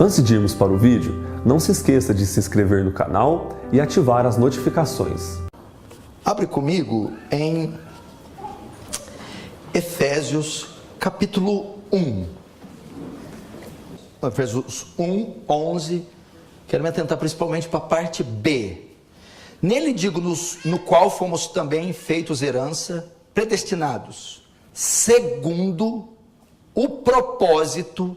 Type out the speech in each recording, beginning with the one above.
Antes de irmos para o vídeo, não se esqueça de se inscrever no canal e ativar as notificações. Abre comigo em Efésios capítulo 1. Efésios 1, 11. Quero me atentar principalmente para a parte B. Nele digo-nos, no qual fomos também feitos herança, predestinados, segundo o propósito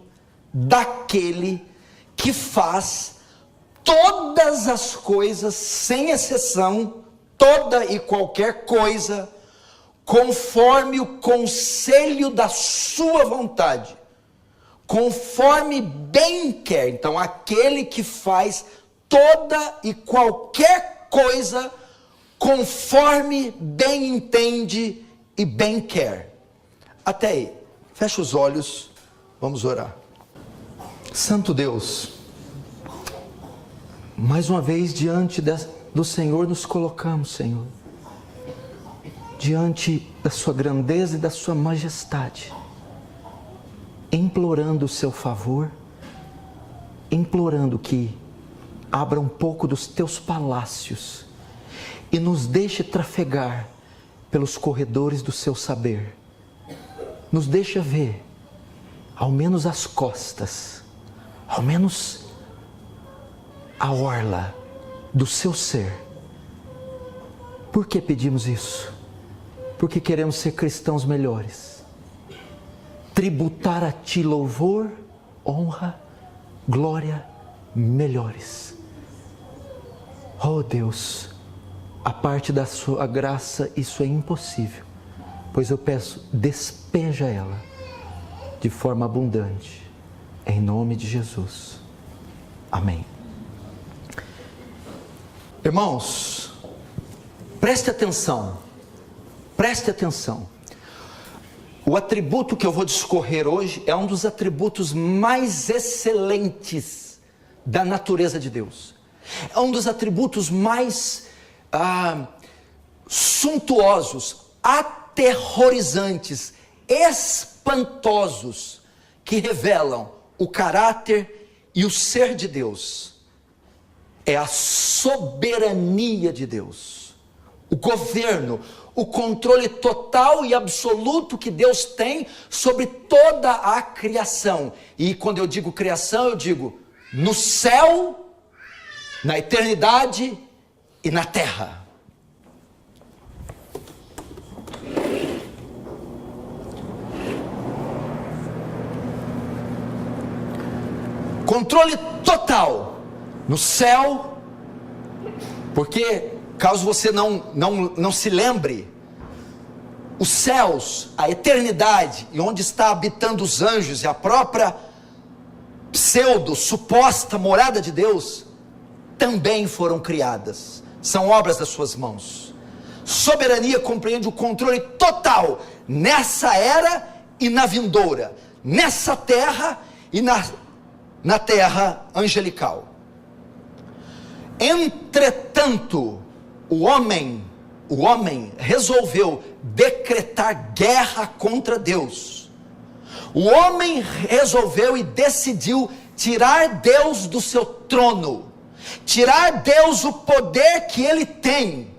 daquele que faz todas as coisas, sem exceção, toda e qualquer coisa, conforme o conselho da sua vontade, conforme bem quer. Então, aquele que faz toda e qualquer coisa, conforme bem entende e bem quer. Até aí, fecha os olhos, vamos orar. Santo Deus, mais uma vez diante do Senhor nos colocamos, Senhor, diante da sua grandeza e da sua majestade, implorando o seu favor, implorando que abra um pouco dos teus palácios e nos deixe trafegar pelos corredores do seu saber. Nos deixa ver, ao menos as costas, ao menos a orla do seu ser. Por que pedimos isso? Porque queremos ser cristãos melhores, tributar a ti louvor, honra, glória melhores. Oh Deus, a parte da sua graça isso é impossível, pois eu peço, despeja ela de forma abundante, em nome de Jesus, amém. Irmãos, preste atenção, o atributo que eu vou discorrer hoje é um dos atributos mais excelentes da natureza de Deus, é um dos atributos mais suntuosos, aterrorizantes, espantosos, que revelam o caráter e o ser de Deus. É a soberania de Deus, o governo, o controle total e absoluto que Deus tem sobre toda a criação. E quando eu digo criação, eu digo no céu, na eternidade e na terra. Controle total no céu, porque caso você não se lembre, os céus, a eternidade e onde está habitando os anjos e a própria suposta morada de Deus, também foram criadas, são obras das suas mãos. Soberania compreende o controle total nessa era e na vindoura, nessa terra e na terra angelical. Entretanto, o homem resolveu decretar guerra contra Deus. O homem resolveu e decidiu tirar Deus do seu trono, tirar Deus o poder que ele tem.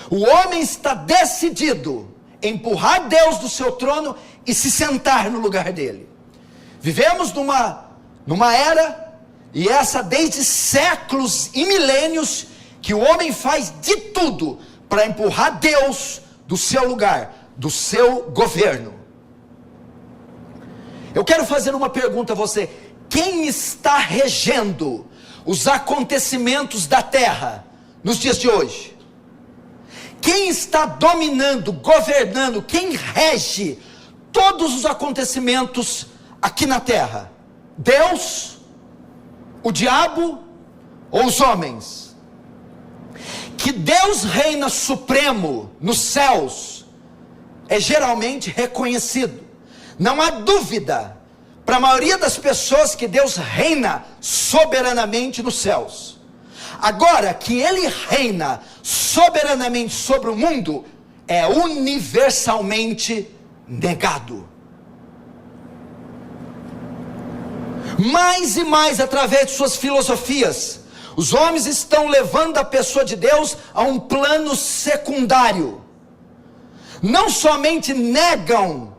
O homem está decidido a empurrar Deus do seu trono e se sentar no lugar dele. Vivemos numa era, e essa desde séculos e milênios, que o homem faz de tudo para empurrar Deus do seu lugar, do seu governo. Eu quero fazer uma pergunta a você: quem está regendo os acontecimentos da terra nos dias de hoje? Quem está dominando, governando, quem rege todos os acontecimentos aqui na terra? Deus, o diabo ou os homens? Que Deus reina supremo nos céus é geralmente reconhecido. Não há dúvida para a maioria das pessoas que Deus reina soberanamente nos céus. Agora, que Ele reina soberanamente sobre o mundo é universalmente negado. Mais e mais, através de suas filosofias, os homens estão levando a pessoa de Deus a um plano secundário. Não somente negam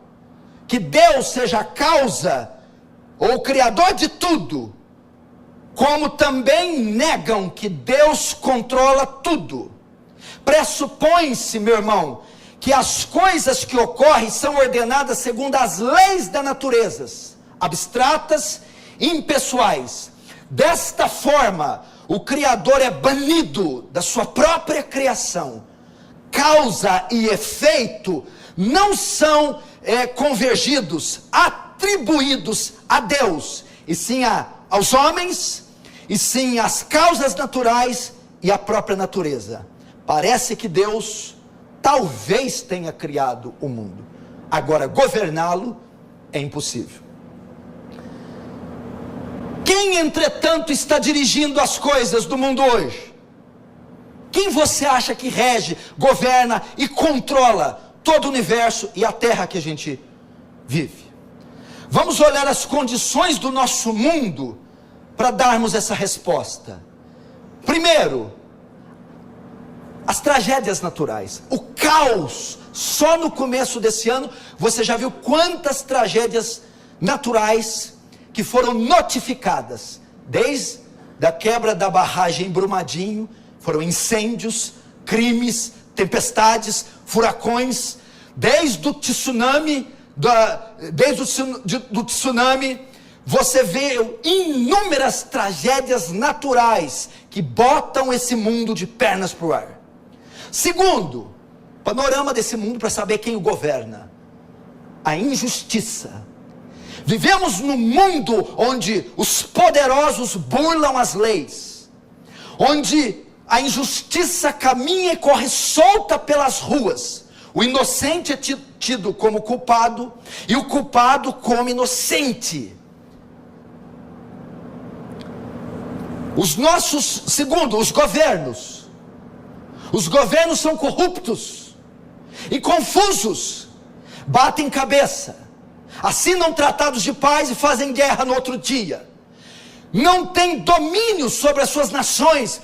que Deus seja a causa ou o criador de tudo, como também negam que Deus controla tudo. Pressupõe-se, meu irmão, que as coisas que ocorrem são ordenadas segundo as leis da natureza, abstratas e impessoais. Desta forma, o Criador é banido da sua própria criação. Causa e efeito não são convergidos, atribuídos a Deus, e sim aos homens, e sim às causas naturais e à própria natureza. Parece que Deus talvez tenha criado o mundo, agora governá-lo é impossível. Quem, entretanto, está dirigindo as coisas do mundo hoje? Quem você acha que rege, governa e controla todo o universo e a terra que a gente vive? Vamos olhar as condições do nosso mundo para darmos essa resposta. Primeiro, as tragédias naturais, o caos. Só no começo desse ano você já viu quantas tragédias naturais que foram notificadas, desde a quebra da barragem em Brumadinho. Foram incêndios, crimes, tempestades, furacões, desde o tsunami, do tsunami, você vê inúmeras tragédias naturais que botam esse mundo de pernas para o ar. Segundo, panorama desse mundo para saber quem o governa: a injustiça. Vivemos num mundo onde os poderosos burlam as leis, onde a injustiça caminha e corre solta pelas ruas. O inocente é tido como culpado e o culpado como inocente. Segundo, os governos. Os governos são corruptos e confusos, batem cabeça, assinam tratados de paz e fazem guerra no outro dia. Não têm domínio sobre as suas nações,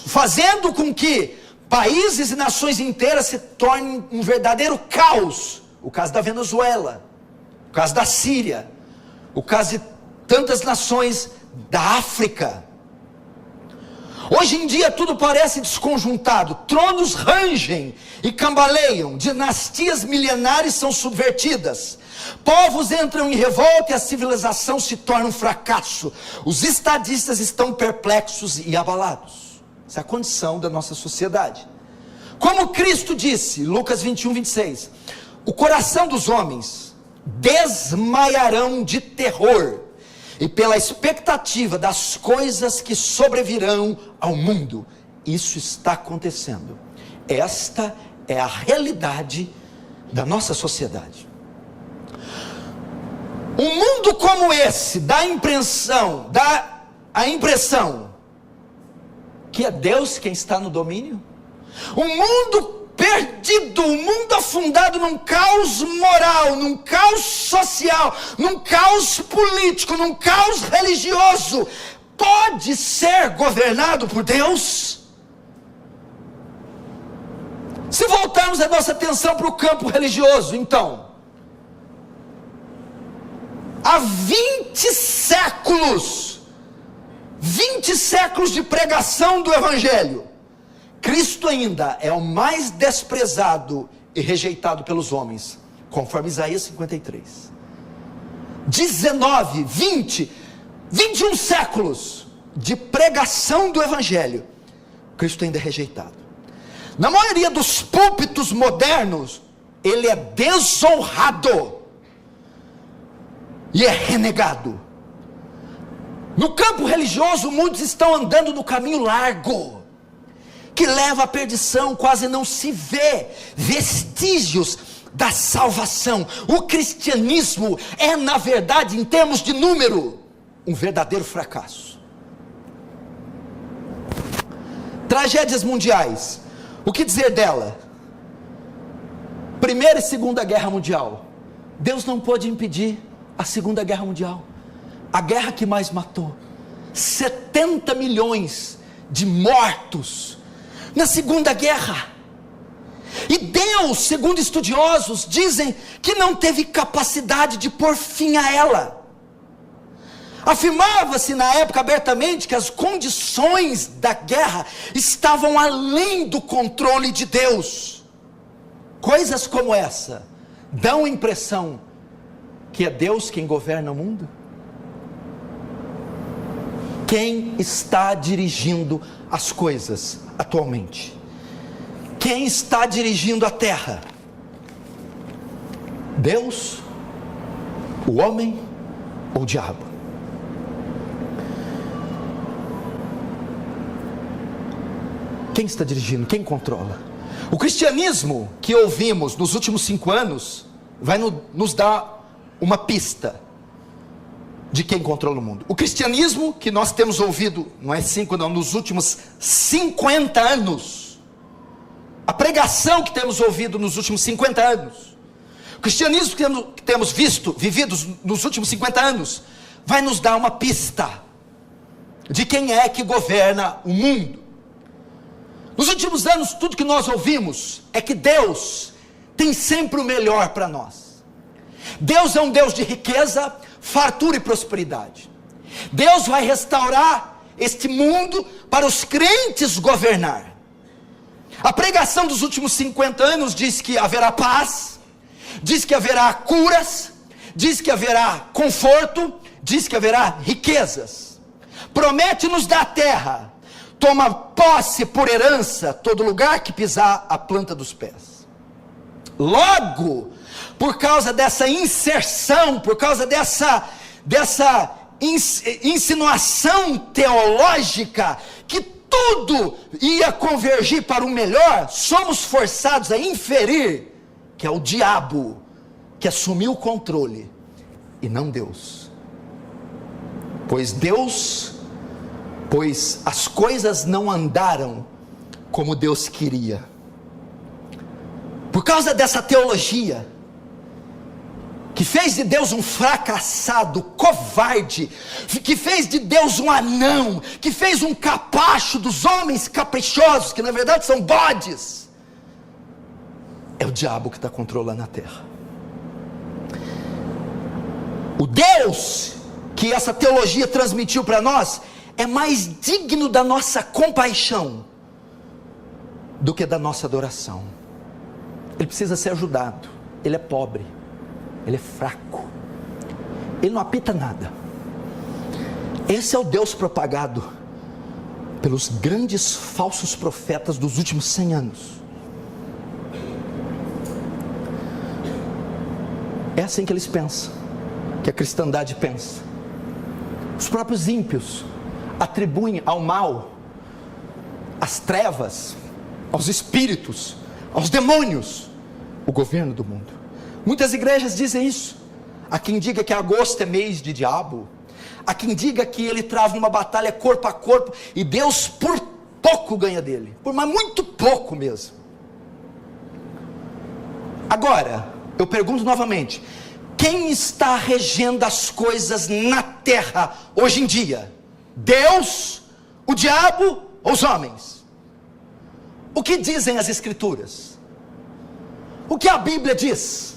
fazendo com que países e nações inteiras se tornem um verdadeiro caos. O caso da Venezuela, o caso da Síria, o caso de tantas nações da África. Hoje em dia tudo parece desconjuntado, tronos rangem e cambaleiam, dinastias milenares são subvertidas, povos entram em revolta e a civilização se torna um fracasso. Os estadistas estão perplexos e abalados. Essa é a condição da nossa sociedade. Como Cristo disse, Lucas 21, 26, o coração dos homens desmaiarão de terror e pela expectativa das coisas que sobrevirão ao mundo. Isso está acontecendo. Esta é a realidade da nossa sociedade. Um mundo como esse dá a impressão que é Deus quem está no domínio. Um mundo perdido, um mundo afundado num caos moral, num caos social, num caos político, num caos religioso, pode ser governado por Deus? Se voltarmos a nossa atenção para o campo religioso, então, há 20 séculos de pregação do Evangelho, Cristo ainda é o mais desprezado e rejeitado pelos homens, conforme Isaías 53. 19, 20, 21 séculos de pregação do Evangelho, Cristo ainda é rejeitado. Na maioria dos púlpitos modernos, ele é desonrado e é renegado. No campo religioso, muitos estão andando no caminho largo, que leva à perdição. Quase não se vê vestígios da salvação. O cristianismo é, na verdade, em termos de número, um verdadeiro fracasso. Tragédias mundiais, o que dizer dela? Primeira e Segunda Guerra Mundial. Deus não pôde impedir a Segunda Guerra Mundial. a guerra que mais matou, 70 milhões de mortos na Segunda Guerra. E Deus, segundo estudiosos, dizem que não teve capacidade de pôr fim a ela. Afirmava-se na época abertamente que as condições da guerra estavam além do controle de Deus. Coisas como essa dão a impressão que é Deus quem governa o mundo. Quem está dirigindo as coisas atualmente? Quem está dirigindo a terra? Deus, o homem ou o diabo? Quem está dirigindo? Quem controla? O cristianismo que ouvimos nos últimos 5 anos vai nos dar uma pista de quem controla o mundo. O cristianismo que nós temos ouvido, não é 5 não, nos últimos 50 anos, a pregação que temos ouvido nos últimos 50 anos, o cristianismo que temos vivido nos últimos 50 anos, vai nos dar uma pista de quem é que governa o mundo. Nos últimos anos, tudo que nós ouvimos é que Deus tem sempre o melhor para nós. Deus é um Deus de riqueza, fartura e prosperidade. Deus vai restaurar este mundo para os crentes governar. A pregação dos últimos 50 anos diz que haverá paz, diz que haverá curas, diz que haverá conforto, diz que haverá riquezas. Promete-nos da terra, toma posse por herança todo lugar que pisar a planta dos pés. Logo, por causa dessa inserção, por causa dessa insinuação teológica, que tudo ia convergir para o melhor, somos forçados a inferir que é o diabo que assumiu o controle, e não Deus. Pois as coisas não andaram como Deus queria. Por causa dessa teologia, que fez de Deus um fracassado, covarde, que fez de Deus um anão, que fez um capacho dos homens caprichosos, que na verdade são bodes, é o diabo que está controlando a terra. O Deus que essa teologia transmitiu para nós é mais digno da nossa compaixão do que da nossa adoração. Ele precisa ser ajudado. Ele é pobre, ele é fraco, ele não apita nada. Esse é o Deus propagado pelos grandes falsos profetas dos últimos 100 anos. É assim que eles pensam, que a cristandade pensa. Os próprios ímpios atribuem ao mal, às trevas, aos espíritos, aos demônios, o governo do mundo. Muitas igrejas dizem isso. Há quem diga que agosto é mês de diabo, há quem diga que ele trava uma batalha corpo a corpo, e Deus por pouco ganha dele, mas muito pouco mesmo. Agora, eu pergunto novamente, quem está regendo as coisas na terra hoje em dia? Deus, o diabo ou os homens? O que dizem as escrituras? O que a Bíblia diz?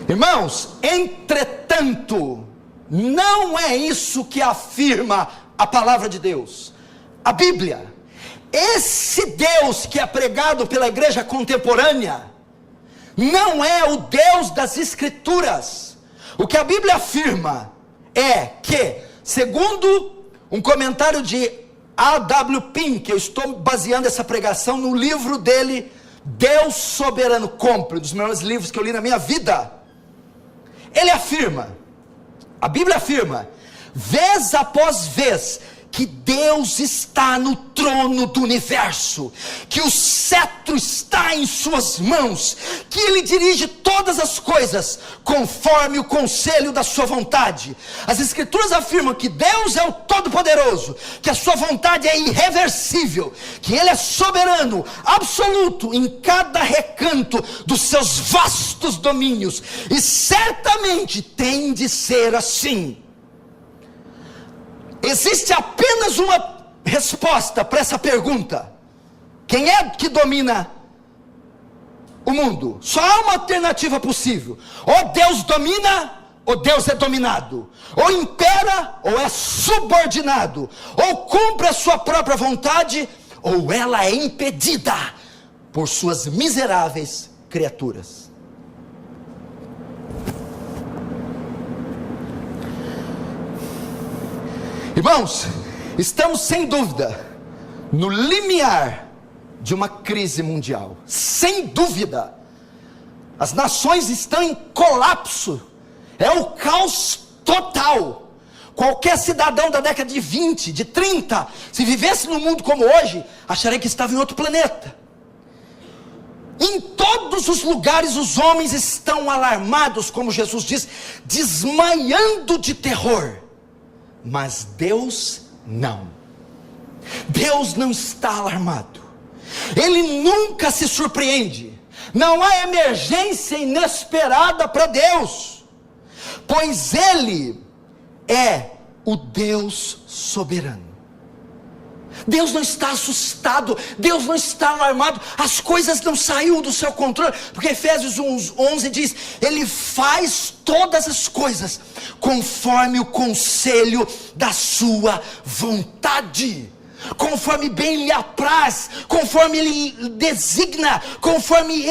Irmãos, entretanto, não é isso que afirma a palavra de Deus. A Bíblia, esse Deus que é pregado pela igreja contemporânea, não é o Deus das escrituras. O que a Bíblia afirma é que, segundo um comentário de A.W. Pink, eu estou baseando essa pregação no livro dele, Deus Soberano, compre, um dos melhores livros que eu li na minha vida. Ele afirma, a Bíblia afirma, vez após vez, que Deus está no trono do universo, que o cetro está em suas mãos, que Ele dirige todas as coisas conforme o conselho da sua vontade. As escrituras afirmam que Deus é o Todo-Poderoso, que a sua vontade é irreversível, que Ele é soberano, absoluto em cada recanto dos seus vastos domínios, e certamente tem de ser assim. Existe apenas uma resposta para essa pergunta: quem é que domina o mundo? Só há uma alternativa possível: ou Deus domina, ou Deus é dominado, ou impera, ou é subordinado, ou cumpre a sua própria vontade, ou ela é impedida por suas miseráveis criaturas. Irmãos, estamos sem dúvida no limiar de uma crise mundial. Sem dúvida. As nações estão em colapso. É o caos total. Qualquer cidadão da década de 20, de 30, se vivesse num mundo como hoje, acharia que estava em outro planeta. Em todos os lugares os homens estão alarmados, como Jesus diz, desmaiando de terror. Mas Deus não. Deus não está alarmado. Ele nunca se surpreende. Não há emergência inesperada para Deus, pois Ele é o Deus soberano. Deus não está assustado, Deus não está alarmado, as coisas não saíram do seu controle, porque Efésios 11 diz: Ele faz todas as coisas conforme o conselho da sua vontade, conforme bem lhe apraz, conforme Ele designa, conforme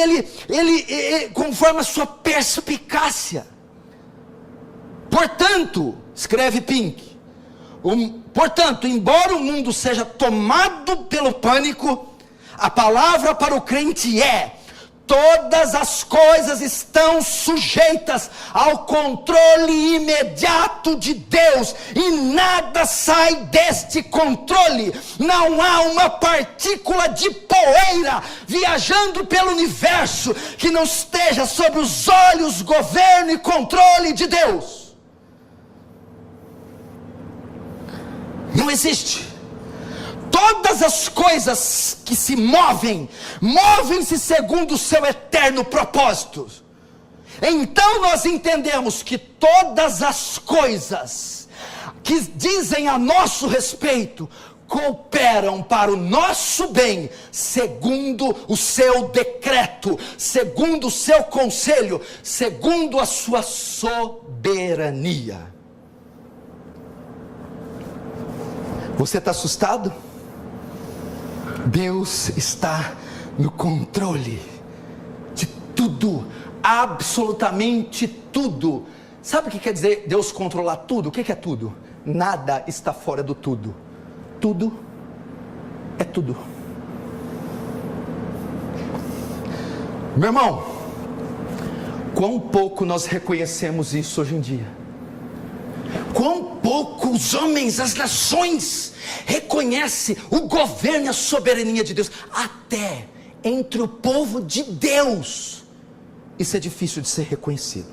conforme a sua perspicácia. Portanto, escreve Pink, portanto, embora o mundo seja tomado pelo pânico, a palavra para o crente é: todas as coisas estão sujeitas ao controle imediato de Deus, e nada sai deste controle. Não há uma partícula de poeira viajando pelo universo que não esteja sob os olhos, governo e controle de Deus. Não existe. Todas as coisas que se movem-se segundo o seu eterno propósito. Então nós entendemos que todas as coisas que dizem a nosso respeito cooperam para o nosso bem, segundo o seu decreto, segundo o seu conselho, segundo a sua soberania. Você está assustado? Deus está no controle de tudo, absolutamente tudo. Sabe o que quer dizer Deus controlar tudo? O que é tudo? Nada está fora do tudo. Tudo é tudo. Meu irmão, quão pouco nós reconhecemos isso hoje em dia. Quão pouco os homens, as nações reconhecem o governo e a soberania de Deus. Até entre o povo de Deus isso é difícil de ser reconhecido.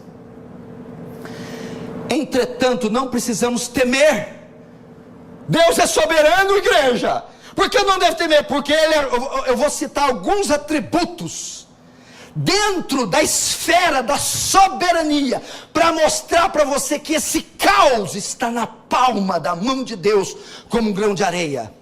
Entretanto, não precisamos temer. Deus é soberano, igreja. Por que não deve temer? Porque eu vou citar alguns atributos dentro da esfera da soberania, para mostrar para você que esse caos está na palma da mão de Deus, como um grão de areia.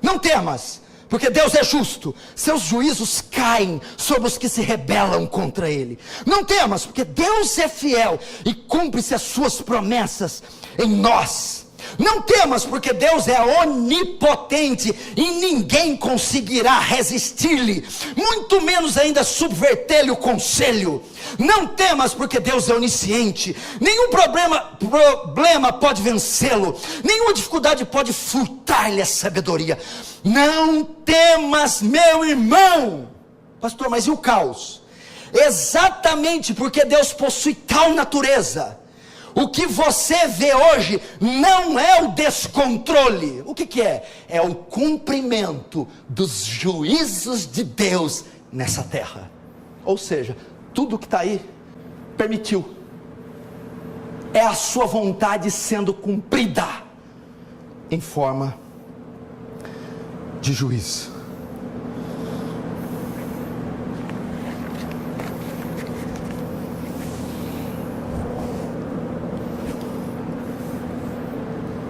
Não temas, porque Deus é justo, seus juízos caem sobre os que se rebelam contra Ele. Não temas, porque Deus é fiel e cumpre-se as suas promessas em nós. Não temas, porque Deus é onipotente e ninguém conseguirá resistir-lhe, muito menos ainda subverter-lhe o conselho. Não temas, porque Deus é onisciente, nenhum problema pode vencê-lo, nenhuma dificuldade pode furtar-lhe a sabedoria. Não temas, meu irmão. Pastor, mas e o caos? Exatamente porque Deus possui tal natureza. O que você vê hoje não é o descontrole. O que é? É o cumprimento dos juízos de Deus nessa terra. Ou seja, tudo que está aí, permitiu. É a sua vontade sendo cumprida em forma de juízo.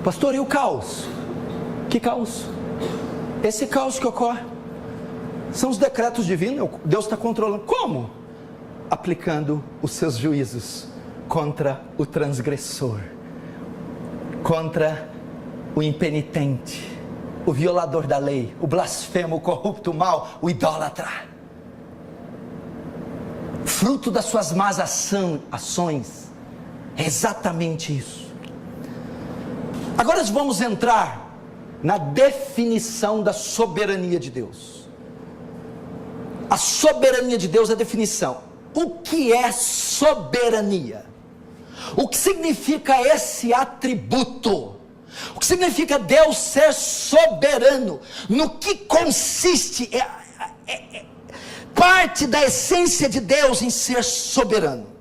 Pastor, e o caos? Que caos? Esse caos que ocorre são os decretos divinos. Deus está controlando. Como? Aplicando os seus juízos contra o transgressor, contra o impenitente, o violador da lei, o blasfemo, o corrupto, o mau, o idólatra. Fruto das suas más ações. É exatamente isso. Agora nós vamos entrar na definição da soberania de Deus. A soberania de Deus é a definição. O que é soberania? O que significa esse atributo? O que significa Deus ser soberano? No que consiste parte da essência de Deus em ser soberano?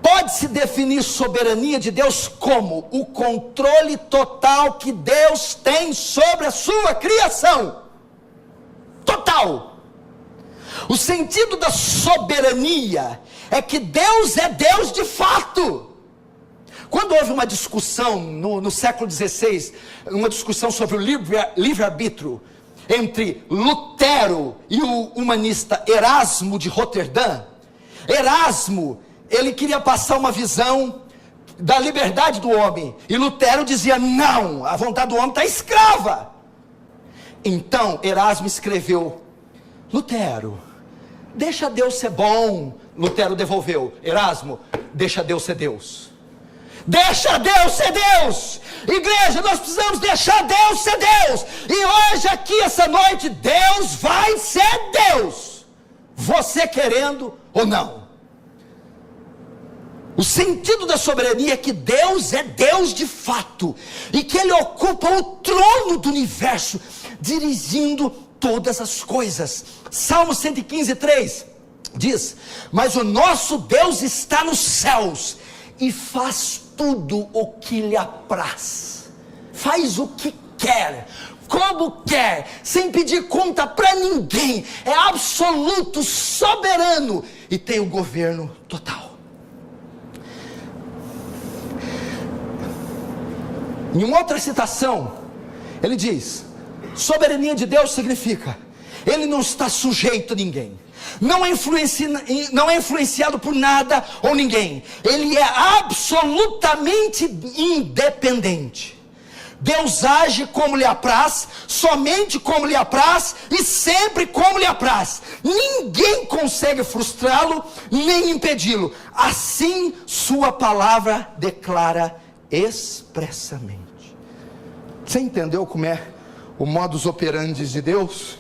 Pode-se definir soberania de Deus como o controle total que Deus tem sobre a sua criação. Total. O sentido da soberania é que Deus é Deus de fato. Quando houve uma discussão no século XVI, uma discussão sobre o livre-arbítrio entre Lutero e o humanista Erasmo de Roterdã, Erasmo, ele queria passar uma visão da liberdade do homem, e Lutero dizia, não, a vontade do homem está escrava. Então Erasmo escreveu, Lutero, deixa Deus ser bom. Lutero devolveu, Erasmo, deixa Deus ser Deus. Deixa Deus ser Deus. Igreja, nós precisamos deixar Deus ser Deus. E hoje aqui, essa noite, Deus vai ser Deus, você querendo ou não. O sentido da soberania é que Deus é Deus de fato, e que Ele ocupa o trono do universo, dirigindo todas as coisas. Salmo 115:3 diz, mas o nosso Deus está nos céus, e faz tudo o que lhe apraz. Faz o que quer, como quer, sem pedir conta para ninguém. É absoluto, soberano, e tem o governo total. Em uma outra citação, ele diz, soberania de Deus significa, Ele não está sujeito a ninguém, não é influenciado por nada ou ninguém, Ele é absolutamente independente. Deus age como lhe apraz, somente como lhe apraz e sempre como lhe apraz. Ninguém consegue frustrá-lo nem impedi-lo. Assim sua palavra declara expressamente. Você entendeu como é o modus operandi de Deus?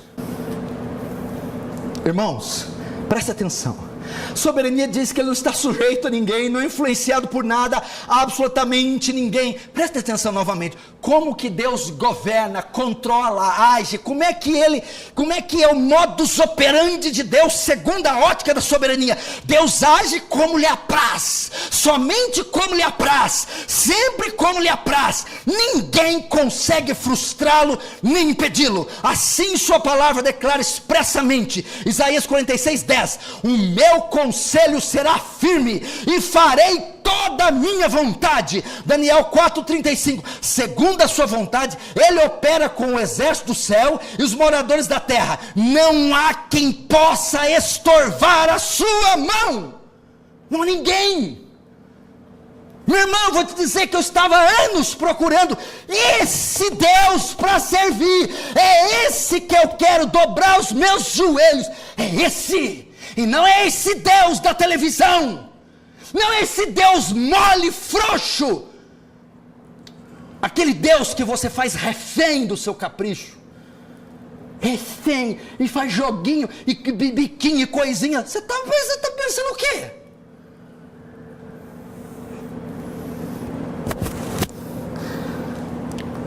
Irmãos, preste atenção. Soberania diz que Ele não está sujeito a ninguém, não é influenciado por nada, absolutamente ninguém. Preste atenção novamente. Como que Deus governa, controla, age? Como é que é o modus operandi de Deus segundo a ótica da soberania? Deus age como lhe apraz, somente como lhe apraz, sempre como lhe apraz. Ninguém consegue frustrá-lo nem impedi-lo. Assim sua palavra declara expressamente, Isaías 46:10, o meu conselho será firme e farei toda a minha vontade. Daniel 4:35, segundo a sua vontade, Ele opera com o exército do céu e os moradores da terra. Não há quem possa estorvar a sua mão. Não há ninguém. Meu irmão, vou te dizer que eu estava há anos procurando esse Deus para servir. É esse que eu quero dobrar os meus joelhos. É esse. E não é esse Deus da televisão. Não é esse Deus mole, frouxo. Aquele Deus que você faz refém do seu capricho. Refém, e faz joguinho, e biquinho, e coisinha. Você está pensando o quê?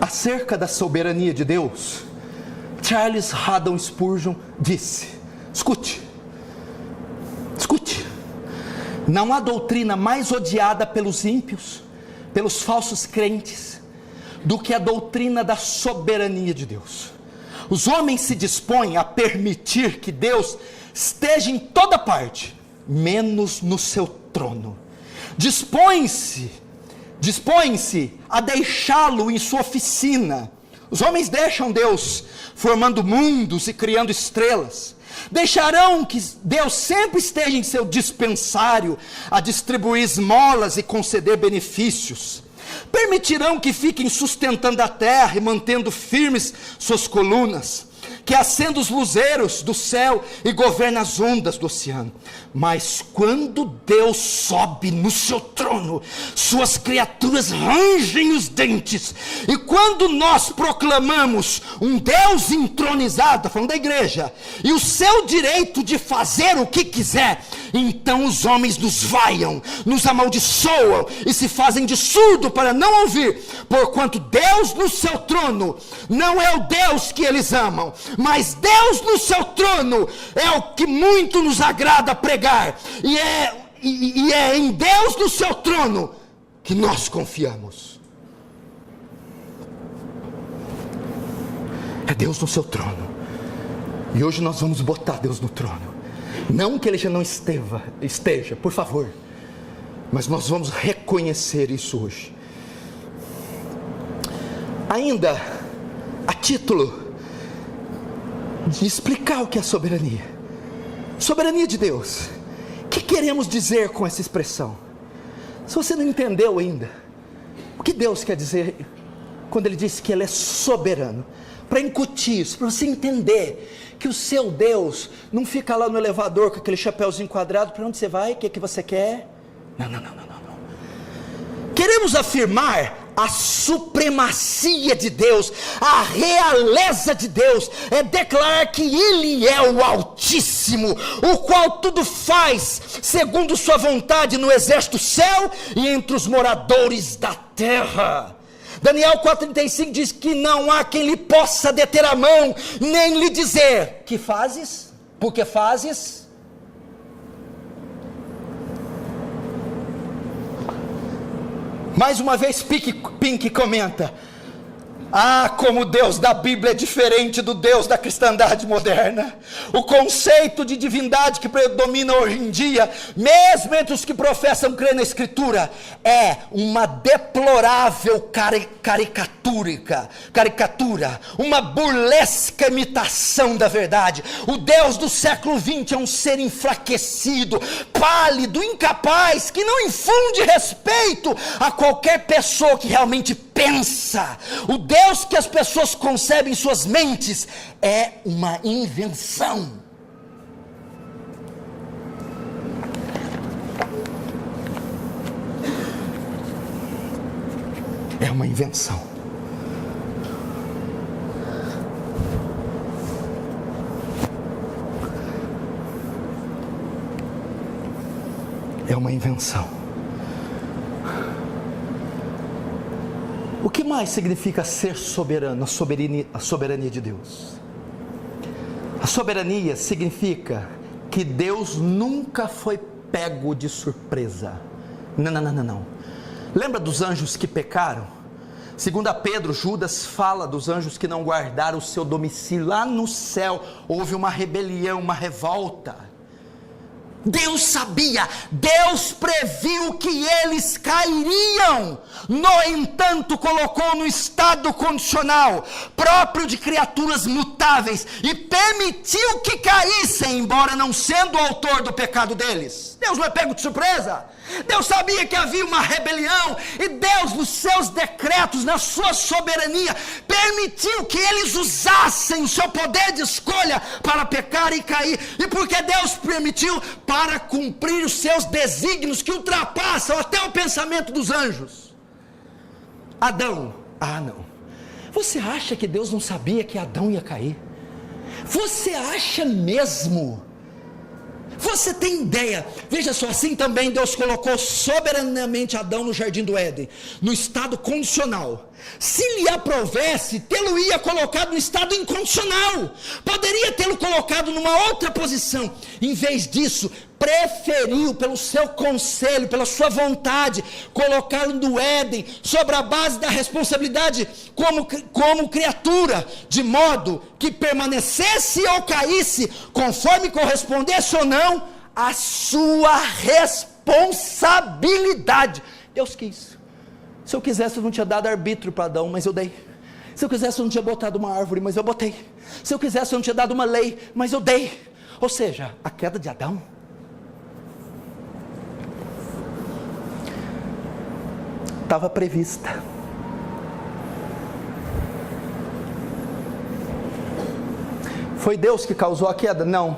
Acerca da soberania de Deus, Charles Haddon Spurgeon disse, escute, não há doutrina mais odiada pelos ímpios, pelos falsos crentes, do que a doutrina da soberania de Deus. Os homens se dispõem a permitir que Deus esteja em toda parte, menos no seu trono. Dispõem-se dispõem-se a deixá-lo em sua oficina. Os homens deixam Deus formando mundos e criando estrelas. Deixarão que Deus sempre esteja em seu dispensário a distribuir esmolas e conceder benefícios. Permitirão que fiquem sustentando a terra e mantendo firmes suas colunas, que acenda os luzeiros do céu e governa as ondas do oceano. Mas quando Deus sobe no seu trono, suas criaturas rangem os dentes. E quando nós proclamamos um Deus entronizado, falando da igreja, e o seu direito de fazer o que quiser, então os homens nos vaiam, nos amaldiçoam e se fazem de surdo para não ouvir, porquanto Deus no seu trono não é o Deus que eles amam, mas Deus no seu trono é o que muito nos agrada pregar, e é em Deus no seu trono que nós confiamos. É Deus no seu trono, e hoje nós vamos botar Deus no trono. Não que ele já não esteja, por favor, mas nós vamos reconhecer isso hoje. Ainda a título de explicar o que é soberania de Deus. O que queremos dizer com essa expressão? Se você não entendeu ainda o que Deus quer dizer quando ele diz que ele é soberano, para incutir isso, para você entender que o seu Deus não fica lá no elevador com aquele chapéuzinho quadrado, para onde você vai, o que você quer? Não. Queremos afirmar a supremacia de Deus, a realeza de Deus, é declarar que Ele é o Altíssimo, o qual tudo faz segundo sua vontade no exército do céu e entre os moradores da terra. Daniel 4,35 diz que não há quem lhe possa deter a mão, nem lhe dizer, que fazes? Por que fazes? Mais uma vez Pink comenta: como o Deus da Bíblia é diferente do Deus da cristandade moderna. O conceito de divindade que predomina hoje em dia, mesmo entre os que professam crer na Escritura, é uma deplorável caricatura, uma burlesca imitação da verdade. O Deus do século XX é um ser enfraquecido, pálido, incapaz, que não infunde respeito a qualquer pessoa que realmente pensa. O Deus que as pessoas concebem em suas mentes é uma invenção. É uma invenção. É uma invenção. O que mais significa ser soberano? A soberania de Deus. A soberania significa que Deus nunca foi pego de surpresa. Não. Lembra dos anjos que pecaram? Segundo Pedro, Judas fala dos anjos que não guardaram o seu domicílio. Lá no céu houve uma rebelião, uma revolta. Deus sabia, Deus previu que eles cairiam. No entanto, colocou no estado condicional próprio de criaturas mutáveis e permitiu que caíssem, embora não sendo o autor do pecado deles. Deus não é pego de surpresa. Deus sabia que havia uma rebelião e Deus, nos seus decretos, na sua soberania, permitiu que eles usassem o seu poder de escolha para pecar e cair. E porque Deus permitiu? Para cumprir os seus desígnios que ultrapassam até o pensamento dos anjos. Adão, não. Você acha que Deus não sabia que Adão ia cair? Você acha mesmo? Você tem ideia? Veja só, assim também Deus colocou soberanamente Adão no jardim do Éden, no estado condicional. Se lhe aprovesse, tê-lo ia colocado no estado incondicional. Poderia tê-lo colocado numa outra posição. Em vez disso, preferiu, pelo seu conselho, pela sua vontade, colocá-lo no Éden, sobre a base da responsabilidade como criatura, de modo que permanecesse ou caísse, conforme correspondesse ou não, a sua responsabilidade. Deus quis. Se eu quisesse, eu não tinha dado arbítrio para Adão, mas eu dei. Se eu quisesse, eu não tinha botado uma árvore, mas eu botei. Se eu quisesse, eu não tinha dado uma lei, mas eu dei. Ou seja, a queda de Adão estava prevista. Foi Deus que causou a queda? Não.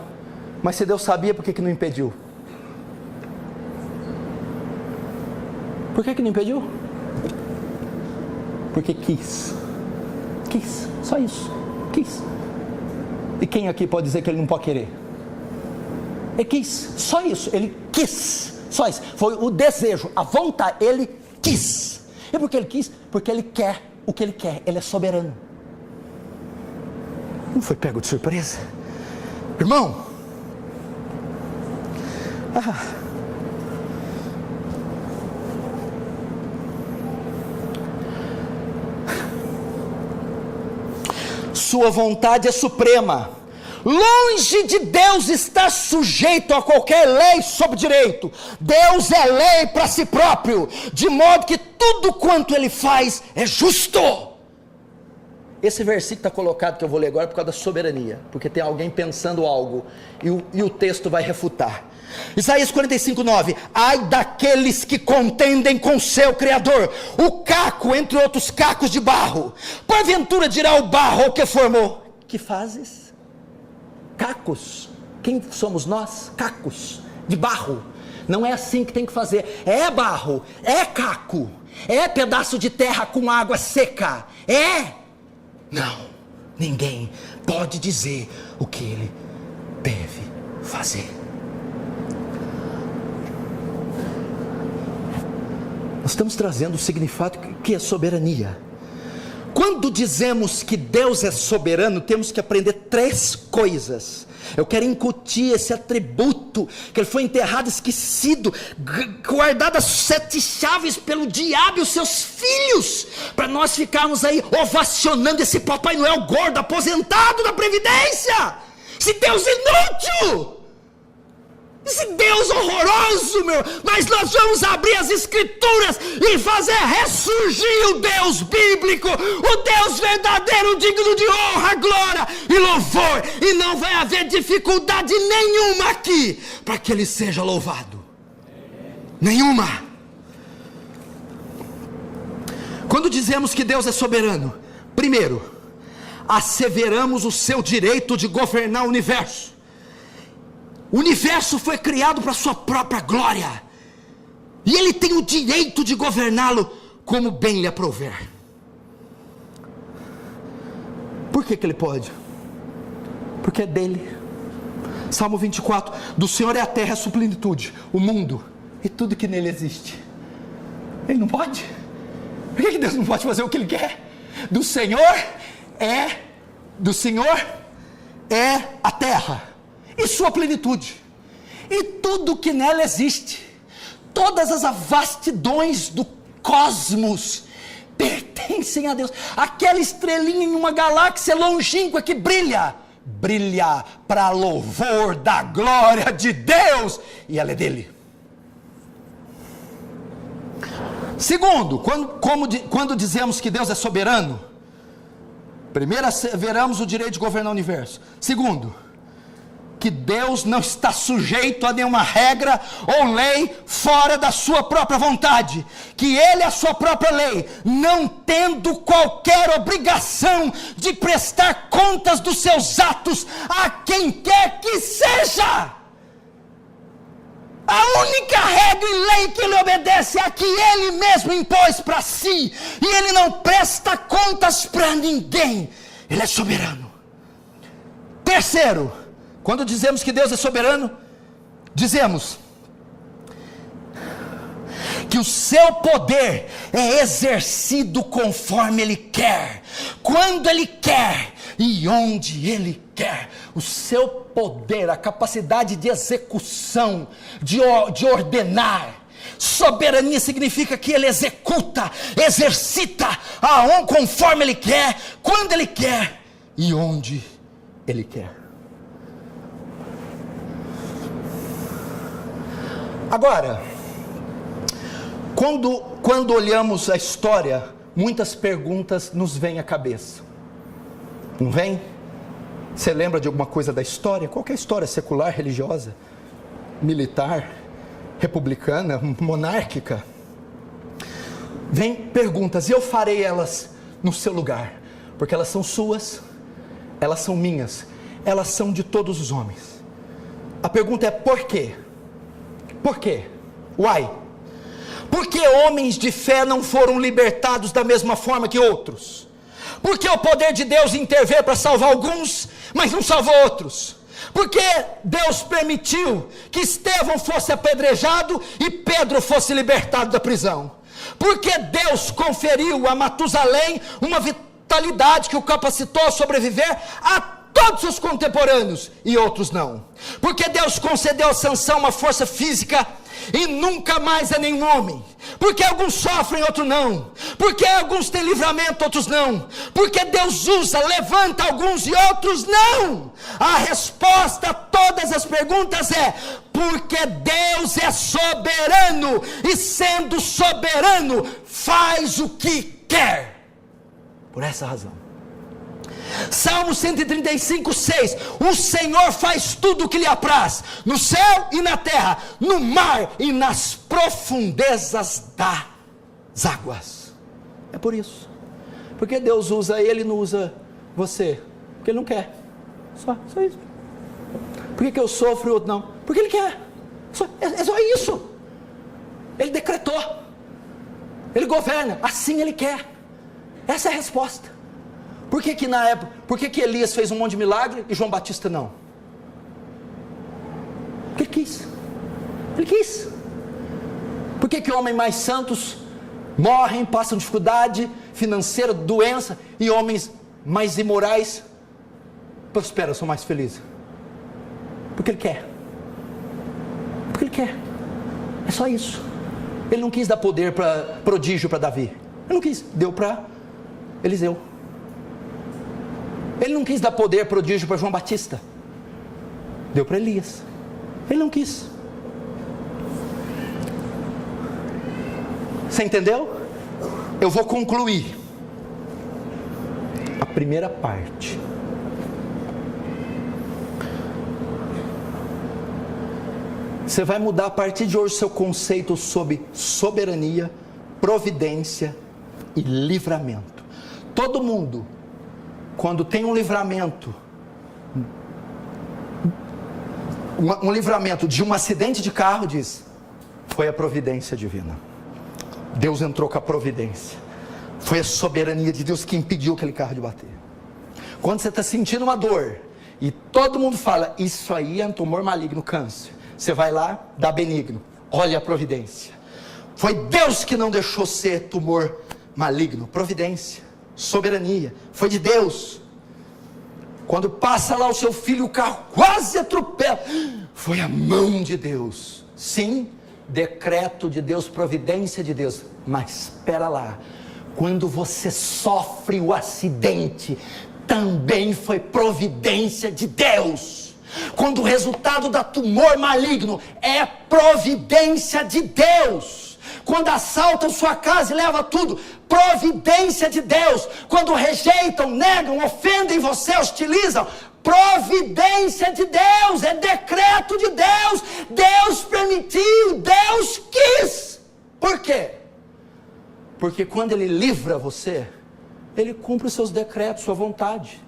Mas se Deus sabia, por que não impediu? Por que não impediu? Porque quis. Quis, só isso. Quis. E quem aqui pode dizer que ele não pode querer? Ele quis, só isso. Ele quis, só isso. Foi o desejo, a vontade. Ele quis. E por que ele quis? Porque ele quer o que ele quer. Ele é soberano. Não foi pego de surpresa? Irmão, sua vontade é suprema. Longe de Deus estar sujeito a qualquer lei sob direito. Deus é lei para si próprio, de modo que tudo quanto ele faz é justo. Esse versículo está colocado, que eu vou ler agora, por causa da soberania, porque tem alguém pensando algo, e o texto vai refutar. Isaías 45:9. Ai daqueles que contendem com seu Criador, o caco entre outros cacos de barro. Porventura dirá o barro ao que formou: que fazes? Cacos. Quem somos nós? Cacos de barro. Não é assim que tem que fazer. É barro, é caco, é pedaço de terra com água seca. Não, ninguém pode dizer o que ele deve fazer. Nós estamos trazendo o significado que é soberania. Quando dizemos que Deus é soberano, temos que aprender 3 coisas. Eu quero incutir esse atributo, que ele foi enterrado, esquecido, guardado as 7 chaves pelo diabo e os seus filhos, para nós ficarmos aí ovacionando esse Papai Noel gordo, aposentado da Previdência. Esse Deus inútil, esse Deus horroroso, meu. Mas nós vamos abrir as Escrituras e fazer ressurgir o Deus bíblico, o Deus verdadeiro, digno de honra, glória e louvor. E não vai haver dificuldade nenhuma aqui para que ele seja louvado. Nenhuma. Quando dizemos que Deus é soberano, primeiro, asseveramos o seu direito de governar o universo. O universo foi criado para a sua própria glória, e ele tem o direito de governá-lo como bem lhe aprouver. Por que ele pode? Porque é dele. Salmo 24: do Senhor é a terra, a sua plenitude, o mundo e tudo que nele existe. Ele não pode? Por que Deus não pode fazer o que ele quer? Do Senhor é a terra e sua plenitude, e tudo que nela existe. Todas as vastidões do cosmos pertencem a Deus. Aquela estrelinha em uma galáxia longínqua que brilha para louvor da glória de Deus, e ela é dele. Segundo, quando dizemos que Deus é soberano, primeiro, asseveramos o direito de governar o universo. Segundo, que Deus não está sujeito a nenhuma regra ou lei fora da sua própria vontade, que Ele é a sua própria lei, não tendo qualquer obrigação de prestar contas dos seus atos a quem quer que seja. A única regra e lei que Ele obedece é a que Ele mesmo impôs para si, e Ele não presta contas para ninguém. Ele é soberano. Terceiro, quando dizemos que Deus é soberano, dizemos que o seu poder é exercido conforme Ele quer, quando Ele quer e onde Ele quer. O seu poder, a capacidade de execução, de ordenar. Soberania significa que Ele executa, exercita conforme Ele quer, quando Ele quer e onde Ele quer. Agora, Quando olhamos a história, muitas perguntas nos vêm à cabeça. Não vem? Você lembra de alguma coisa da história? Qualquer história secular, religiosa, militar, republicana, monárquica. Vem perguntas e eu farei elas no seu lugar, porque elas são suas, elas são minhas, elas são de todos os homens. A pergunta é por quê? Por quê? Why? Por que homens de fé não foram libertados da mesma forma que outros? Por que o poder de Deus interveio para salvar alguns, mas não salvou outros? Por que Deus permitiu que Estevão fosse apedrejado e Pedro fosse libertado da prisão? Por que Deus conferiu a Matusalém uma vitalidade que o capacitou a sobreviver a todos os contemporâneos e outros não? Por que Deus concedeu a Sansão uma força física e nunca mais a nenhum homem? Porque alguns sofrem, outros não. Porque alguns têm livramento, outros não. Porque Deus usa, levanta alguns e outros não. A resposta a todas as perguntas é: porque Deus é soberano, e sendo soberano, faz o que quer. Por essa razão. Salmo 135, 6. O Senhor faz tudo o que lhe apraz, no céu e na terra, no mar e nas profundezas das águas. É por isso. Porque Deus usa ele e não usa você? Porque ele não quer. Só isso. Por que eu sofro e outro não? Porque ele quer. É só isso. Ele decretou. Ele governa. Assim ele quer. Essa é a resposta. Por que na época, por que Elias fez um monte de milagre e João Batista não? Porque ele quis. Ele quis. Por que homens mais santos morrem, passam dificuldade financeira, doença, e homens mais imorais prosperam, são mais felizes? Porque ele quer. Porque ele quer. É só isso. Ele não quis dar poder para prodígio para Davi. Ele não quis. Deu para Eliseu. Ele não quis dar poder prodígio para João Batista. Deu para Elias. Ele não quis. Você entendeu? Eu vou concluir a primeira parte. Você vai mudar a partir de hoje seu conceito sobre soberania, providência e livramento. Todo mundo, quando tem um livramento, um livramento de um acidente de carro, diz: foi a providência divina. Deus entrou com a providência. Foi a soberania de Deus que impediu aquele carro de bater. Quando você está sentindo uma dor e todo mundo fala: isso aí é um tumor maligno, câncer, você vai lá, dá benigno. Olha a providência. Foi Deus que não deixou ser tumor maligno. Providência, soberania, foi de Deus. Quando passa lá o seu filho, o carro quase atropela, foi a mão de Deus. Sim, decreto de Deus, providência de Deus. Mas espera lá, quando você sofre o acidente, também foi providência de Deus. Quando o resultado da tumor maligno é providência de Deus. Quando assaltam sua casa e levam tudo, providência de Deus. Quando rejeitam, negam, ofendem você, hostilizam, providência de Deus, é decreto de Deus. Deus permitiu, Deus quis. Por quê? Porque quando Ele livra você, Ele cumpre os seus decretos, sua vontade.